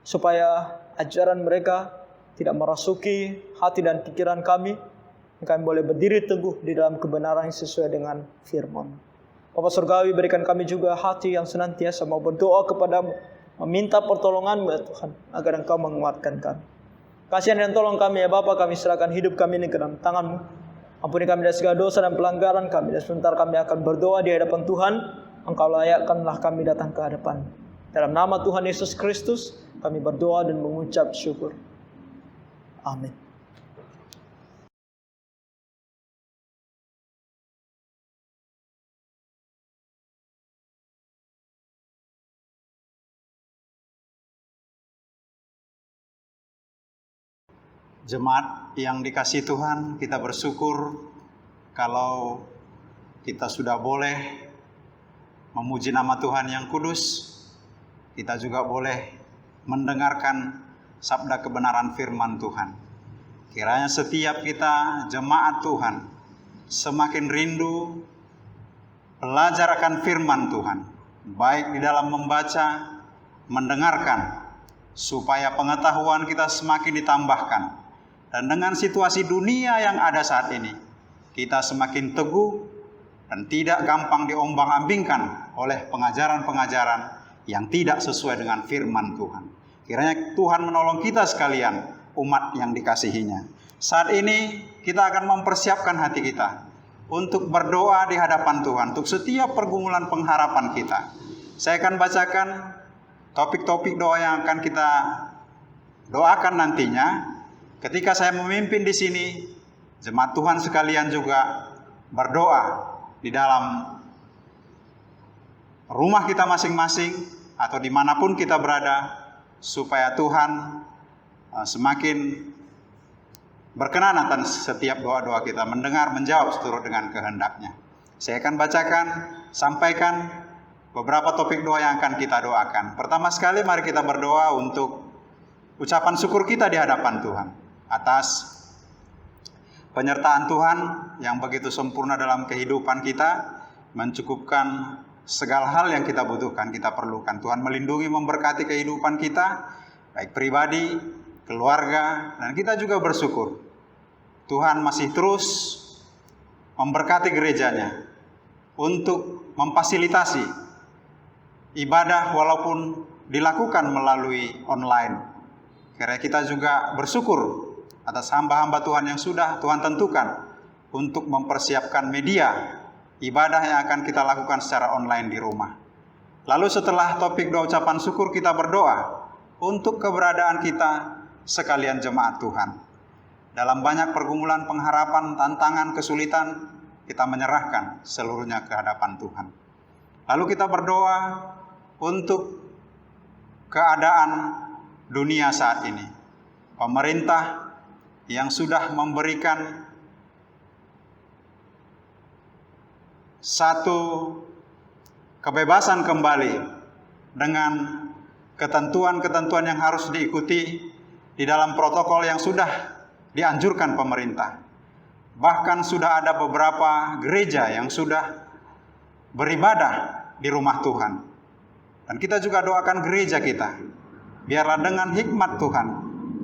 supaya ajaran mereka tidak merasuki hati dan pikiran kami. Kami boleh berdiri teguh di dalam kebenaran yang sesuai dengan firman. Bapa Surgawi, berikan kami juga hati yang senantiasa mau berdoa kepadamu, meminta pertolongan-Mu ya Tuhan, agar Engkau menguatkan kami. Kasihan dan tolong kami ya Bapa, kami serahkan hidup kami ini ke dalam tangan-Mu. Ampuni kami dari segala dosa dan pelanggaran kami, dan sebentar kami akan berdoa di hadapan Tuhan. Engkau layakkanlah kami datang ke hadapan. Dalam nama Tuhan Yesus Kristus, kami berdoa dan mengucap syukur. Amin. Jemaat yang dikasihi Tuhan, kita bersyukur kalau kita sudah boleh memuji nama Tuhan yang kudus. Kita juga boleh mendengarkan sabda kebenaran firman Tuhan. Kiranya setiap kita jemaat Tuhan semakin rindu belajar akan firman Tuhan, baik di dalam membaca, mendengarkan, supaya pengetahuan kita semakin ditambahkan. Dan dengan situasi dunia yang ada saat ini, kita semakin teguh dan tidak gampang diombang-ambingkan oleh pengajaran-pengajaran yang tidak sesuai dengan firman Tuhan. Kiranya Tuhan menolong kita sekalian, umat yang dikasihinya. Saat ini kita akan mempersiapkan hati kita untuk berdoa di hadapan Tuhan, untuk setiap pergumulan pengharapan kita. Saya akan bacakan topik-topik doa yang akan kita doakan nantinya. Ketika saya memimpin di sini, jemaat Tuhan sekalian juga berdoa di dalam rumah kita masing-masing atau dimanapun kita berada, supaya Tuhan semakin berkenan atas setiap doa-doa kita, mendengar, menjawab seturut dengan kehendak-Nya. Saya akan bacakan, sampaikan beberapa topik doa yang akan kita doakan. Pertama sekali, mari kita berdoa untuk ucapan syukur kita di hadapan Tuhan atas penyertaan Tuhan yang begitu sempurna dalam kehidupan kita, mencukupkan segala hal yang kita butuhkan, kita perlukan. Tuhan melindungi, memberkati kehidupan kita, baik pribadi, keluarga, dan kita juga bersyukur Tuhan masih terus memberkati gerejanya untuk memfasilitasi ibadah walaupun dilakukan melalui online. Karena kita juga bersyukur atas hamba-hamba Tuhan yang sudah Tuhan tentukan untuk mempersiapkan media ibadah yang akan kita lakukan secara online di rumah. Lalu setelah topik doa ucapan syukur, kita berdoa untuk keberadaan kita sekalian jemaat Tuhan. Dalam banyak pergumulan, pengharapan, tantangan, kesulitan, kita menyerahkan seluruhnya ke hadapan Tuhan. Lalu kita berdoa untuk keadaan dunia saat ini. Pemerintah yang sudah memberikan satu kebebasan kembali dengan ketentuan-ketentuan yang harus diikuti di dalam protokol yang sudah dianjurkan pemerintah. Bahkan sudah ada beberapa gereja yang sudah beribadah di rumah Tuhan. Dan kita juga doakan gereja kita, biarlah dengan hikmat Tuhan,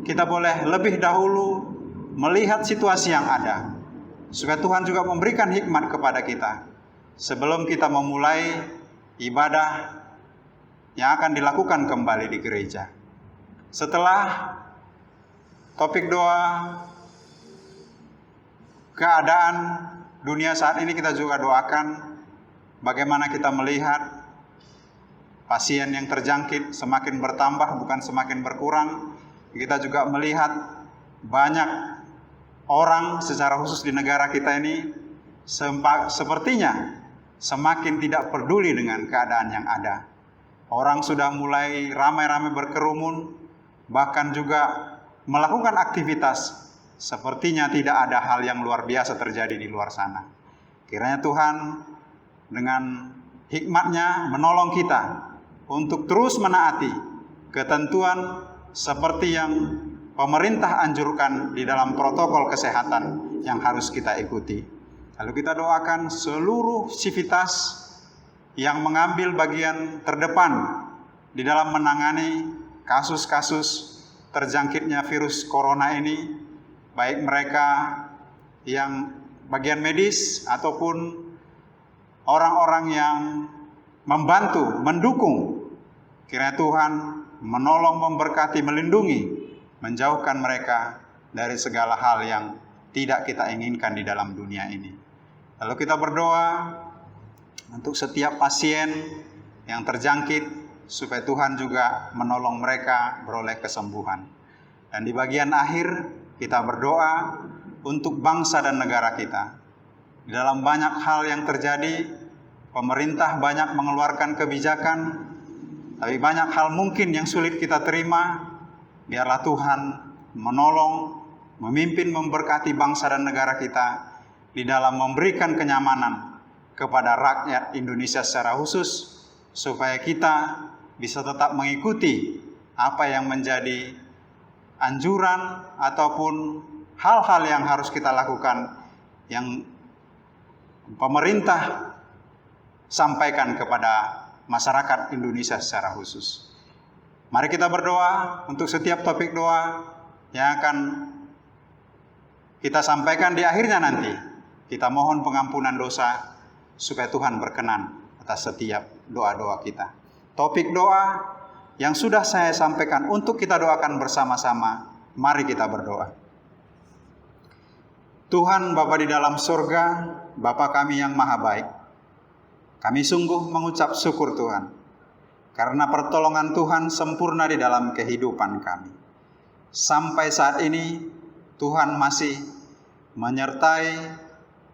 kita boleh lebih dahulu melihat situasi yang ada, supaya Tuhan juga memberikan hikmat kepada kita sebelum kita memulai ibadah yang akan dilakukan kembali di gereja. Setelah topik doa keadaan dunia saat ini, kita juga doakan bagaimana kita melihat pasien yang terjangkit semakin bertambah, bukan semakin berkurang. Kita juga melihat banyak orang secara khusus di negara kita ini sepertinya semakin tidak peduli dengan keadaan yang ada. Orang sudah mulai ramai-ramai berkerumun, bahkan juga melakukan aktivitas sepertinya tidak ada hal yang luar biasa terjadi di luar sana. Kiranya Tuhan dengan hikmat-Nya menolong kita untuk terus menaati ketentuan seperti yang pemerintah anjurkan di dalam protokol kesehatan yang harus kita ikuti. Lalu kita doakan seluruh sivitas yang mengambil bagian terdepan di dalam menangani kasus-kasus terjangkitnya virus corona ini, baik mereka yang bagian medis ataupun orang-orang yang membantu, mendukung. Kiranya Tuhan menolong, memberkati, melindungi, menjauhkan mereka dari segala hal yang tidak kita inginkan di dalam dunia ini. Lalu kita berdoa untuk setiap pasien yang terjangkit, supaya Tuhan juga menolong mereka beroleh kesembuhan. Dan di bagian akhir kita berdoa untuk bangsa dan negara kita. Di dalam banyak hal yang terjadi, pemerintah banyak mengeluarkan kebijakan, tapi banyak hal mungkin yang sulit kita terima. Biarlah Tuhan menolong, memimpin, memberkati bangsa dan negara kita di dalam memberikan kenyamanan kepada rakyat Indonesia secara khusus, supaya kita bisa tetap mengikuti apa yang menjadi anjuran ataupun hal-hal yang harus kita lakukan yang pemerintah sampaikan kepada masyarakat Indonesia secara khusus. Mari kita berdoa untuk setiap topik doa yang akan kita sampaikan di akhirnya nanti. Kita mohon pengampunan dosa supaya Tuhan berkenan atas setiap doa-doa kita. Topik doa yang sudah saya sampaikan untuk kita doakan bersama-sama. Mari kita berdoa. Tuhan Bapa di dalam surga, Bapa kami yang maha baik, kami sungguh mengucap syukur Tuhan, karena pertolongan Tuhan sempurna di dalam kehidupan kami. Sampai saat ini Tuhan masih menyertai,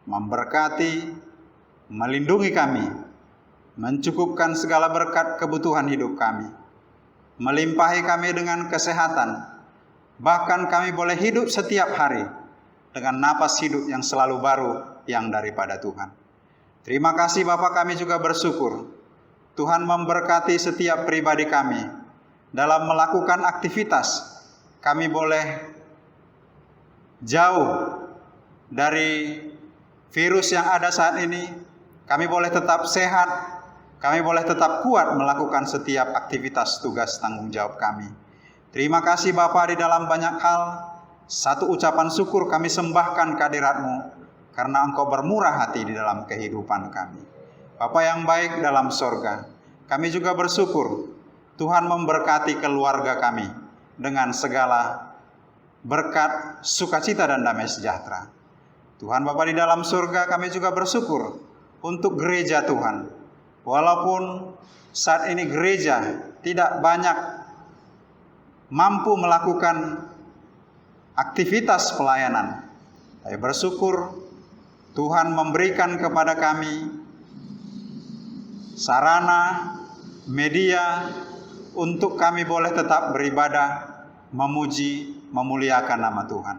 memberkati, melindungi kami, mencukupkan segala berkat kebutuhan hidup kami, melimpahi kami dengan kesehatan, bahkan kami boleh hidup setiap hari dengan napas hidup yang selalu baru yang daripada Tuhan. Terima kasih Bapa, kami juga bersyukur Tuhan memberkati setiap pribadi kami dalam melakukan aktivitas. Kami boleh jauh dari virus yang ada saat ini, kami boleh tetap sehat, kami boleh tetap kuat melakukan setiap aktivitas tugas tanggung jawab kami. Terima kasih Bapa, di dalam banyak hal satu ucapan syukur kami sembahkan kehadirat-Mu, karena Engkau bermurah hati di dalam kehidupan kami. Bapa yang baik dalam sorga, kami juga bersyukur Tuhan memberkati keluarga kami dengan segala berkat, sukacita dan damai sejahtera. Tuhan Bapa di dalam surga, kami juga bersyukur untuk gereja Tuhan. Walaupun saat ini gereja tidak banyak mampu melakukan aktivitas pelayanan, saya bersyukur Tuhan memberikan kepada kami sarana, media untuk kami boleh tetap beribadah, memuji, memuliakan nama Tuhan.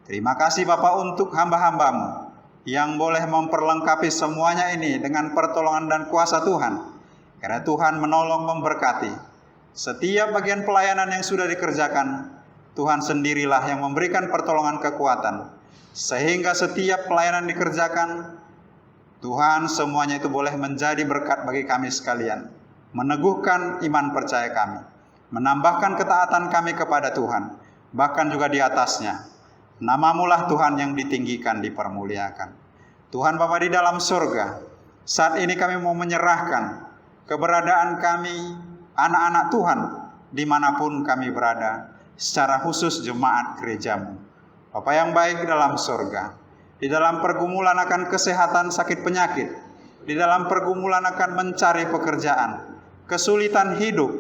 Terima kasih Bapa untuk hamba-hamba-Mu yang boleh memperlengkapi semuanya ini dengan pertolongan dan kuasa Tuhan. Karena Tuhan menolong memberkati. Setiap bagian pelayanan yang sudah dikerjakan, Tuhan sendirilah yang memberikan pertolongan kekuatan. Sehingga setiap pelayanan dikerjakan, Tuhan semuanya itu boleh menjadi berkat bagi kami sekalian. Meneguhkan iman percaya kami. Menambahkan ketaatan kami kepada Tuhan. Bahkan juga di atasnya. Nama-Mu lah Tuhan yang ditinggikan, dipermuliakan. Tuhan Bapa di dalam surga, saat ini kami mau menyerahkan keberadaan kami, anak-anak Tuhan, dimanapun kami berada, secara khusus jemaat gereja-Mu. Bapa yang baik dalam surga, di dalam pergumulan akan kesehatan sakit penyakit, di dalam pergumulan akan mencari pekerjaan, kesulitan hidup,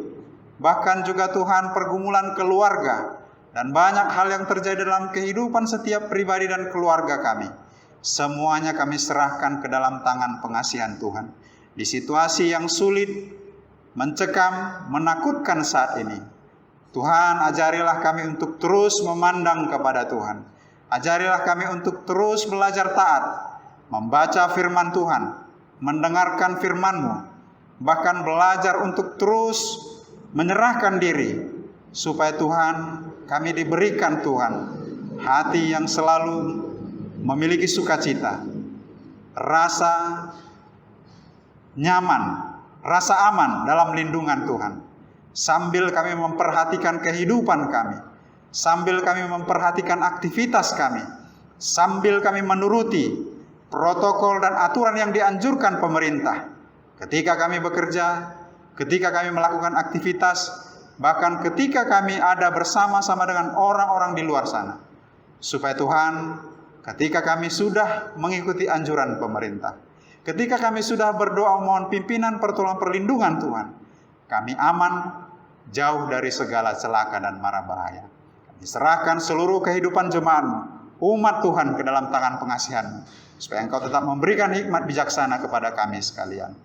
bahkan juga Tuhan pergumulan keluarga, dan banyak hal yang terjadi dalam kehidupan setiap pribadi dan keluarga kami. Semuanya kami serahkan ke dalam tangan pengasihan Tuhan. Di situasi yang sulit, mencekam, menakutkan saat ini, Tuhan ajarilah kami untuk terus memandang kepada Tuhan. Ajarilah kami untuk terus belajar taat, membaca firman Tuhan, mendengarkan firman-Mu, bahkan belajar untuk terus menyerahkan diri, supaya Tuhan, kami diberikan Tuhan hati yang selalu memiliki sukacita, rasa nyaman, rasa aman dalam lindungan Tuhan. Sambil kami memperhatikan kehidupan kami, sambil kami memperhatikan aktivitas kami, sambil kami menuruti protokol dan aturan yang dianjurkan pemerintah. Ketika kami bekerja, ketika kami melakukan aktivitas, bahkan ketika kami ada bersama-sama dengan orang-orang di luar sana. Supaya Tuhan, ketika kami sudah mengikuti anjuran pemerintah, ketika kami sudah berdoa mohon pimpinan pertolongan perlindungan Tuhan, kami aman, jauh dari segala celaka dan mara bahaya. Kami serahkan seluruh kehidupan jemaat-Mu, umat Tuhan ke dalam tangan pengasihan-Mu, supaya Engkau tetap memberikan hikmat bijaksana kepada kami sekalian.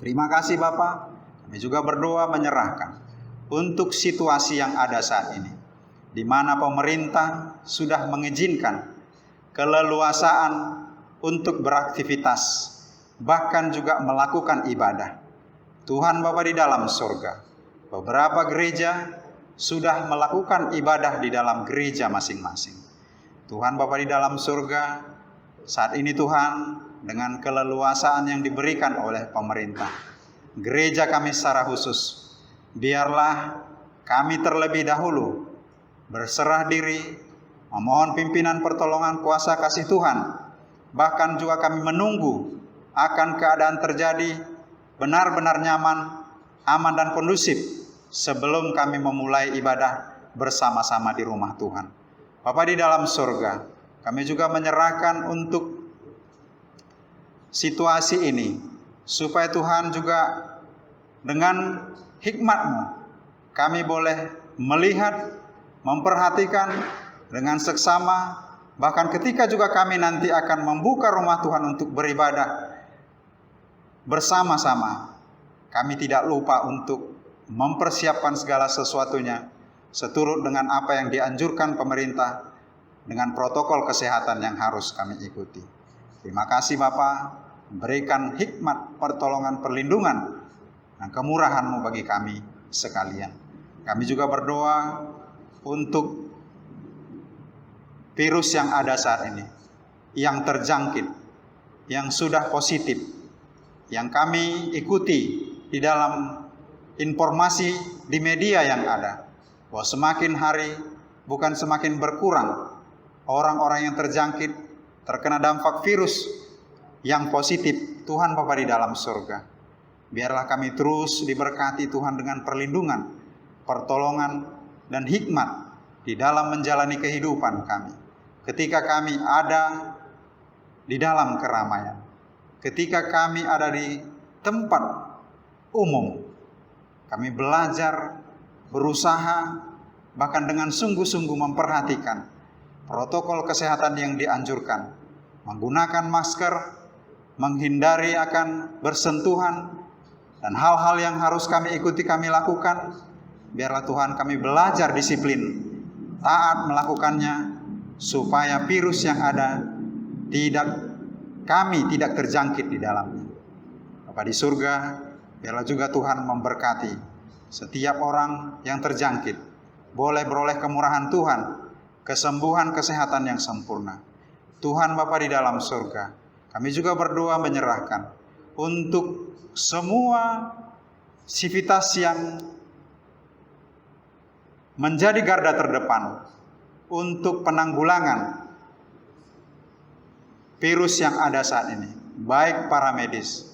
Terima kasih Bapa. Kami juga berdoa menyerahkan untuk situasi yang ada saat ini, di mana pemerintah sudah mengizinkan keleluasaan untuk beraktivitas, bahkan juga melakukan ibadah. Tuhan Bapa di dalam surga, beberapa gereja sudah melakukan ibadah di dalam gereja masing-masing. Tuhan Bapa di dalam surga, saat ini Tuhan, dengan keleluasaan yang diberikan oleh pemerintah, gereja kami secara khusus, biarlah kami terlebih dahulu berserah diri, memohon pimpinan pertolongan kuasa kasih Tuhan. Bahkan juga kami menunggu akan keadaan terjadi benar-benar nyaman, aman dan kondusif sebelum kami memulai ibadah bersama-sama di rumah Tuhan. Bapa di dalam surga, kami juga menyerahkan untuk situasi ini, supaya Tuhan juga dengan hikmat-Mu, kami boleh melihat, memperhatikan dengan seksama, bahkan ketika juga kami nanti akan membuka rumah Tuhan untuk beribadah bersama-sama, kami tidak lupa untuk mempersiapkan segala sesuatunya seturut dengan apa yang dianjurkan pemerintah, dengan protokol kesehatan yang harus kami ikuti. Terima kasih Bapa, berikan hikmat, pertolongan, perlindungan, dan kemurahan-Mu bagi kami sekalian. Kami juga berdoa untuk virus yang ada saat ini, yang terjangkit, yang sudah positif, yang kami ikuti di dalam informasi di media yang ada, bahwa semakin hari bukan semakin berkurang orang-orang yang terjangkit, terkena dampak virus yang positif. Tuhan Bapa di dalam surga, biarlah kami terus diberkati Tuhan dengan perlindungan, pertolongan, dan hikmat di dalam menjalani kehidupan kami. Ketika kami ada di dalam keramaian, ketika kami ada di tempat umum, kami belajar, berusaha, bahkan dengan sungguh-sungguh memperhatikan protokol kesehatan yang dianjurkan, menggunakan masker, menghindari akan bersentuhan, dan hal-hal yang harus kami ikuti kami lakukan. Biarlah Tuhan kami belajar disiplin, taat melakukannya, supaya virus yang ada kami tidak terjangkit di dalamnya. Bapa di surga, biarlah juga Tuhan memberkati setiap orang yang terjangkit, boleh beroleh kemurahan Tuhan, kesembuhan kesehatan yang sempurna. Tuhan Bapa di dalam surga, kami juga berdoa menyerahkan untuk semua sivitas yang menjadi garda terdepan untuk penanggulangan virus yang ada saat ini, baik para medis,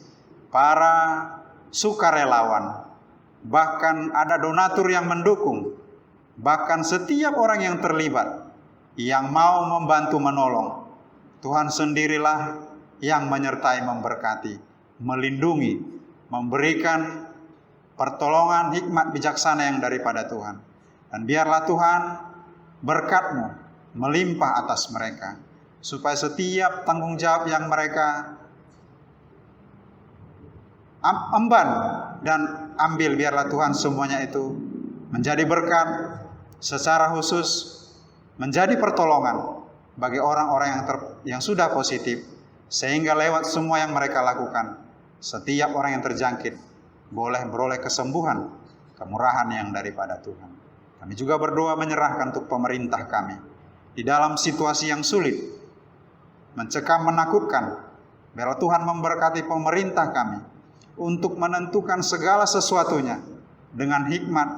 para sukarelawan, bahkan ada donatur yang mendukung, bahkan setiap orang yang terlibat, yang mau membantu menolong. Tuhan sendirilah yang menyertai, memberkati, melindungi, memberikan pertolongan hikmat bijaksana yang daripada Tuhan. Dan biarlah Tuhan berkat-Mu melimpah atas mereka, supaya setiap tanggung jawab yang mereka emban dan ambil, biarlah Tuhan semuanya itu menjadi berkat, secara khusus menjadi pertolongan bagi orang-orang yang sudah positif, sehingga lewat semua yang mereka lakukan, setiap orang yang terjangkit boleh beroleh kesembuhan, kemurahan yang daripada Tuhan. Kami juga berdoa menyerahkan untuk pemerintah kami di dalam situasi yang sulit, mencekam, menakutkan. Biarlah Tuhan memberkati pemerintah kami untuk menentukan segala sesuatunya dengan hikmat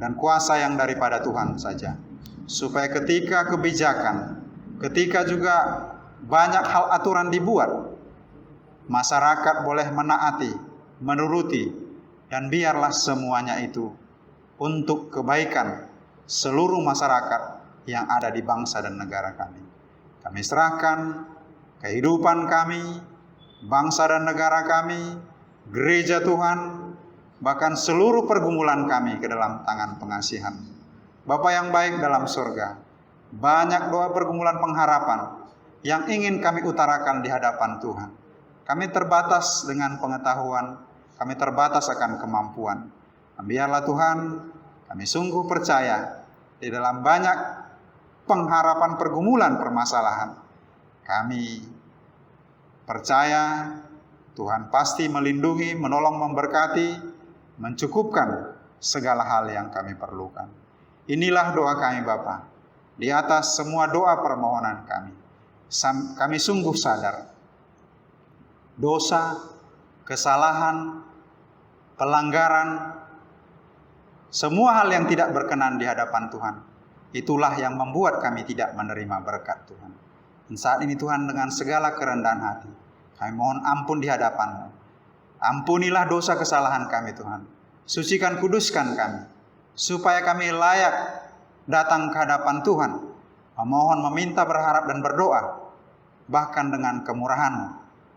dan kuasa yang daripada Tuhan saja, supaya ketika kebijakan, ketika juga banyak hal aturan dibuat, masyarakat boleh menaati, menuruti, dan biarlah semuanya itu untuk kebaikan seluruh masyarakat yang ada di bangsa dan negara kami. Kami serahkan kehidupan kami, bangsa dan negara kami, gereja Tuhan, bahkan seluruh pergumulan kami ke dalam tangan pengasihan Bapa yang baik dalam surga. Banyak doa pergumulan pengharapan yang ingin kami utarakan di hadapan Tuhan. Kami terbatas dengan pengetahuan, kami terbatas akan kemampuan. Biarlah Tuhan, kami sungguh percaya di dalam banyak pengharapan pergumulan permasalahan, kami percaya Tuhan pasti melindungi, menolong, memberkati, mencukupkan segala hal yang kami perlukan. Inilah doa kami Bapa. Di atas semua doa permohonan kami sungguh sadar dosa, kesalahan, pelanggaran, semua hal yang tidak berkenan di hadapan Tuhan, itulah yang membuat kami tidak menerima berkat Tuhan. Dan saat ini Tuhan, dengan segala kerendahan hati, kami mohon ampun di hadapan-Mu. Ampunilah dosa kesalahan kami Tuhan. Sucikan, kuduskan kami, supaya kami layak datang ke hadapan Tuhan, memohon, meminta, berharap, dan berdoa. Bahkan dengan kemurahan-Mu,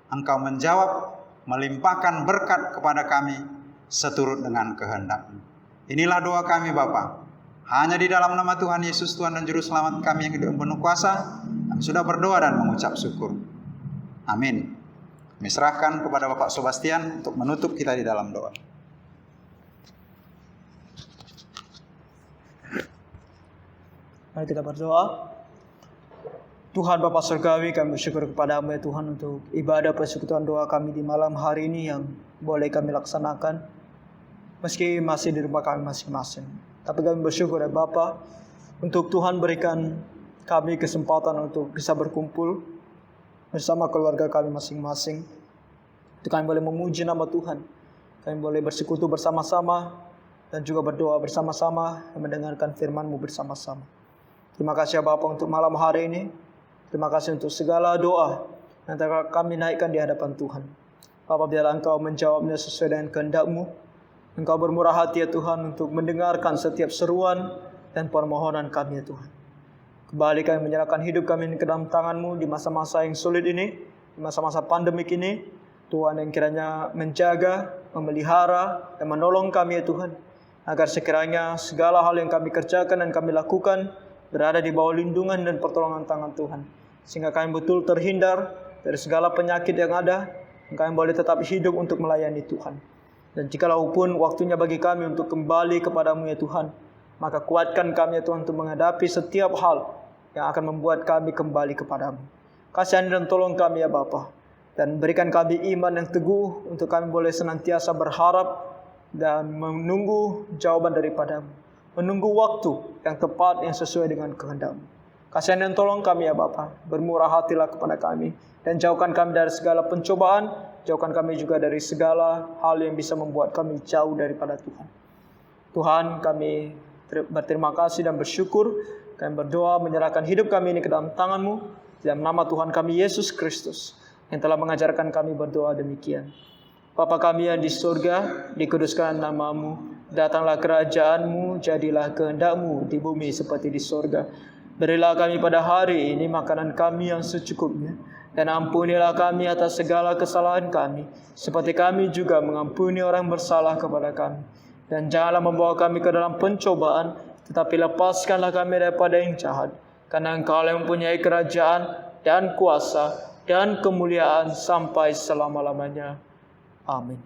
Engkau menjawab, melimpahkan berkat kepada kami seturut dengan kehendak-Mu. Inilah doa kami Bapa. Hanya di dalam nama Tuhan Yesus, Tuhan dan Juru Selamat kami yang hidup penuh kuasa, kami sudah berdoa dan mengucap syukur. Amin. Kami serahkan kepada Bapak Sebastian untuk menutup kita di dalam doa. Mari kita berdoa. Tuhan Bapa Surgawi, kami bersyukur kepada-Mu ya Tuhan untuk ibadah persekutuan doa kami di malam hari ini yang boleh kami laksanakan meski masih di rumah kami masing-masing. Tapi kami bersyukur ya Bapa, untuk Tuhan berikan kami kesempatan untuk bisa berkumpul bersama keluarga kami masing-masing. Untuk kami boleh memuji nama Tuhan, kami boleh bersekutu bersama-sama dan juga berdoa bersama-sama dan mendengarkan firman-Mu bersama-sama. Terima kasih ya Bapa untuk malam hari ini. Terima kasih untuk segala doa yang telah kami naikkan di hadapan Tuhan. Bapa, biarlah Engkau menjawabnya sesuai dengan kehendak-Mu. Engkau bermurah hati ya Tuhan untuk mendengarkan setiap seruan dan permohonan kami ya Tuhan. Kembali kami menyerahkan hidup kami ke dalam tangan-Mu di masa-masa yang sulit ini, di masa-masa pandemik ini. Tuhan yang kiranya menjaga, memelihara, dan menolong kami ya Tuhan. Agar sekiranya segala hal yang kami kerjakan dan kami lakukan berada di bawah lindungan dan pertolongan tangan Tuhan. Sehingga kami betul terhindar dari segala penyakit yang ada. Kami boleh tetap hidup untuk melayani Tuhan. Dan jikalau pun waktunya bagi kami untuk kembali kepadamu ya Tuhan, maka kuatkan kami ya Tuhan untuk menghadapi setiap hal yang akan membuat kami kembali kepadamu. Kasihani dan tolong kami ya Bapa. Dan berikan kami iman yang teguh untuk kami boleh senantiasa berharap dan menunggu jawaban daripadamu. Menunggu waktu yang tepat yang sesuai dengan kehendak-Mu. Kasihani dan tolong kami ya Bapa. Bermurah hatilah kepada kami. Dan jauhkan kami dari segala pencobaan. Jauhkan kami juga dari segala hal yang bisa membuat kami jauh daripada Tuhan. Tuhan, kami berterima kasih dan bersyukur. Kami berdoa menyerahkan hidup kami ini ke dalam tangan-Mu. Dalam nama Tuhan kami Yesus Kristus, yang telah mengajarkan kami berdoa demikian. Bapa kami yang di surga, dikuduskan nama-Mu. Datanglah kerajaan-Mu, jadilah kehendak-Mu di bumi seperti di surga. Berilah kami pada hari ini makanan kami yang secukupnya. Dan ampunilah kami atas segala kesalahan kami, seperti kami juga mengampuni orang bersalah kepada kami. Dan janganlah membawa kami ke dalam pencobaan, tetapi lepaskanlah kami daripada yang jahat. Karena Engkau yang mempunyai kerajaan dan kuasa dan kemuliaan sampai selama-lamanya. Amin.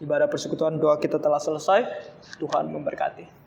Ibadah persekutuan doa kita telah selesai. Tuhan memberkati.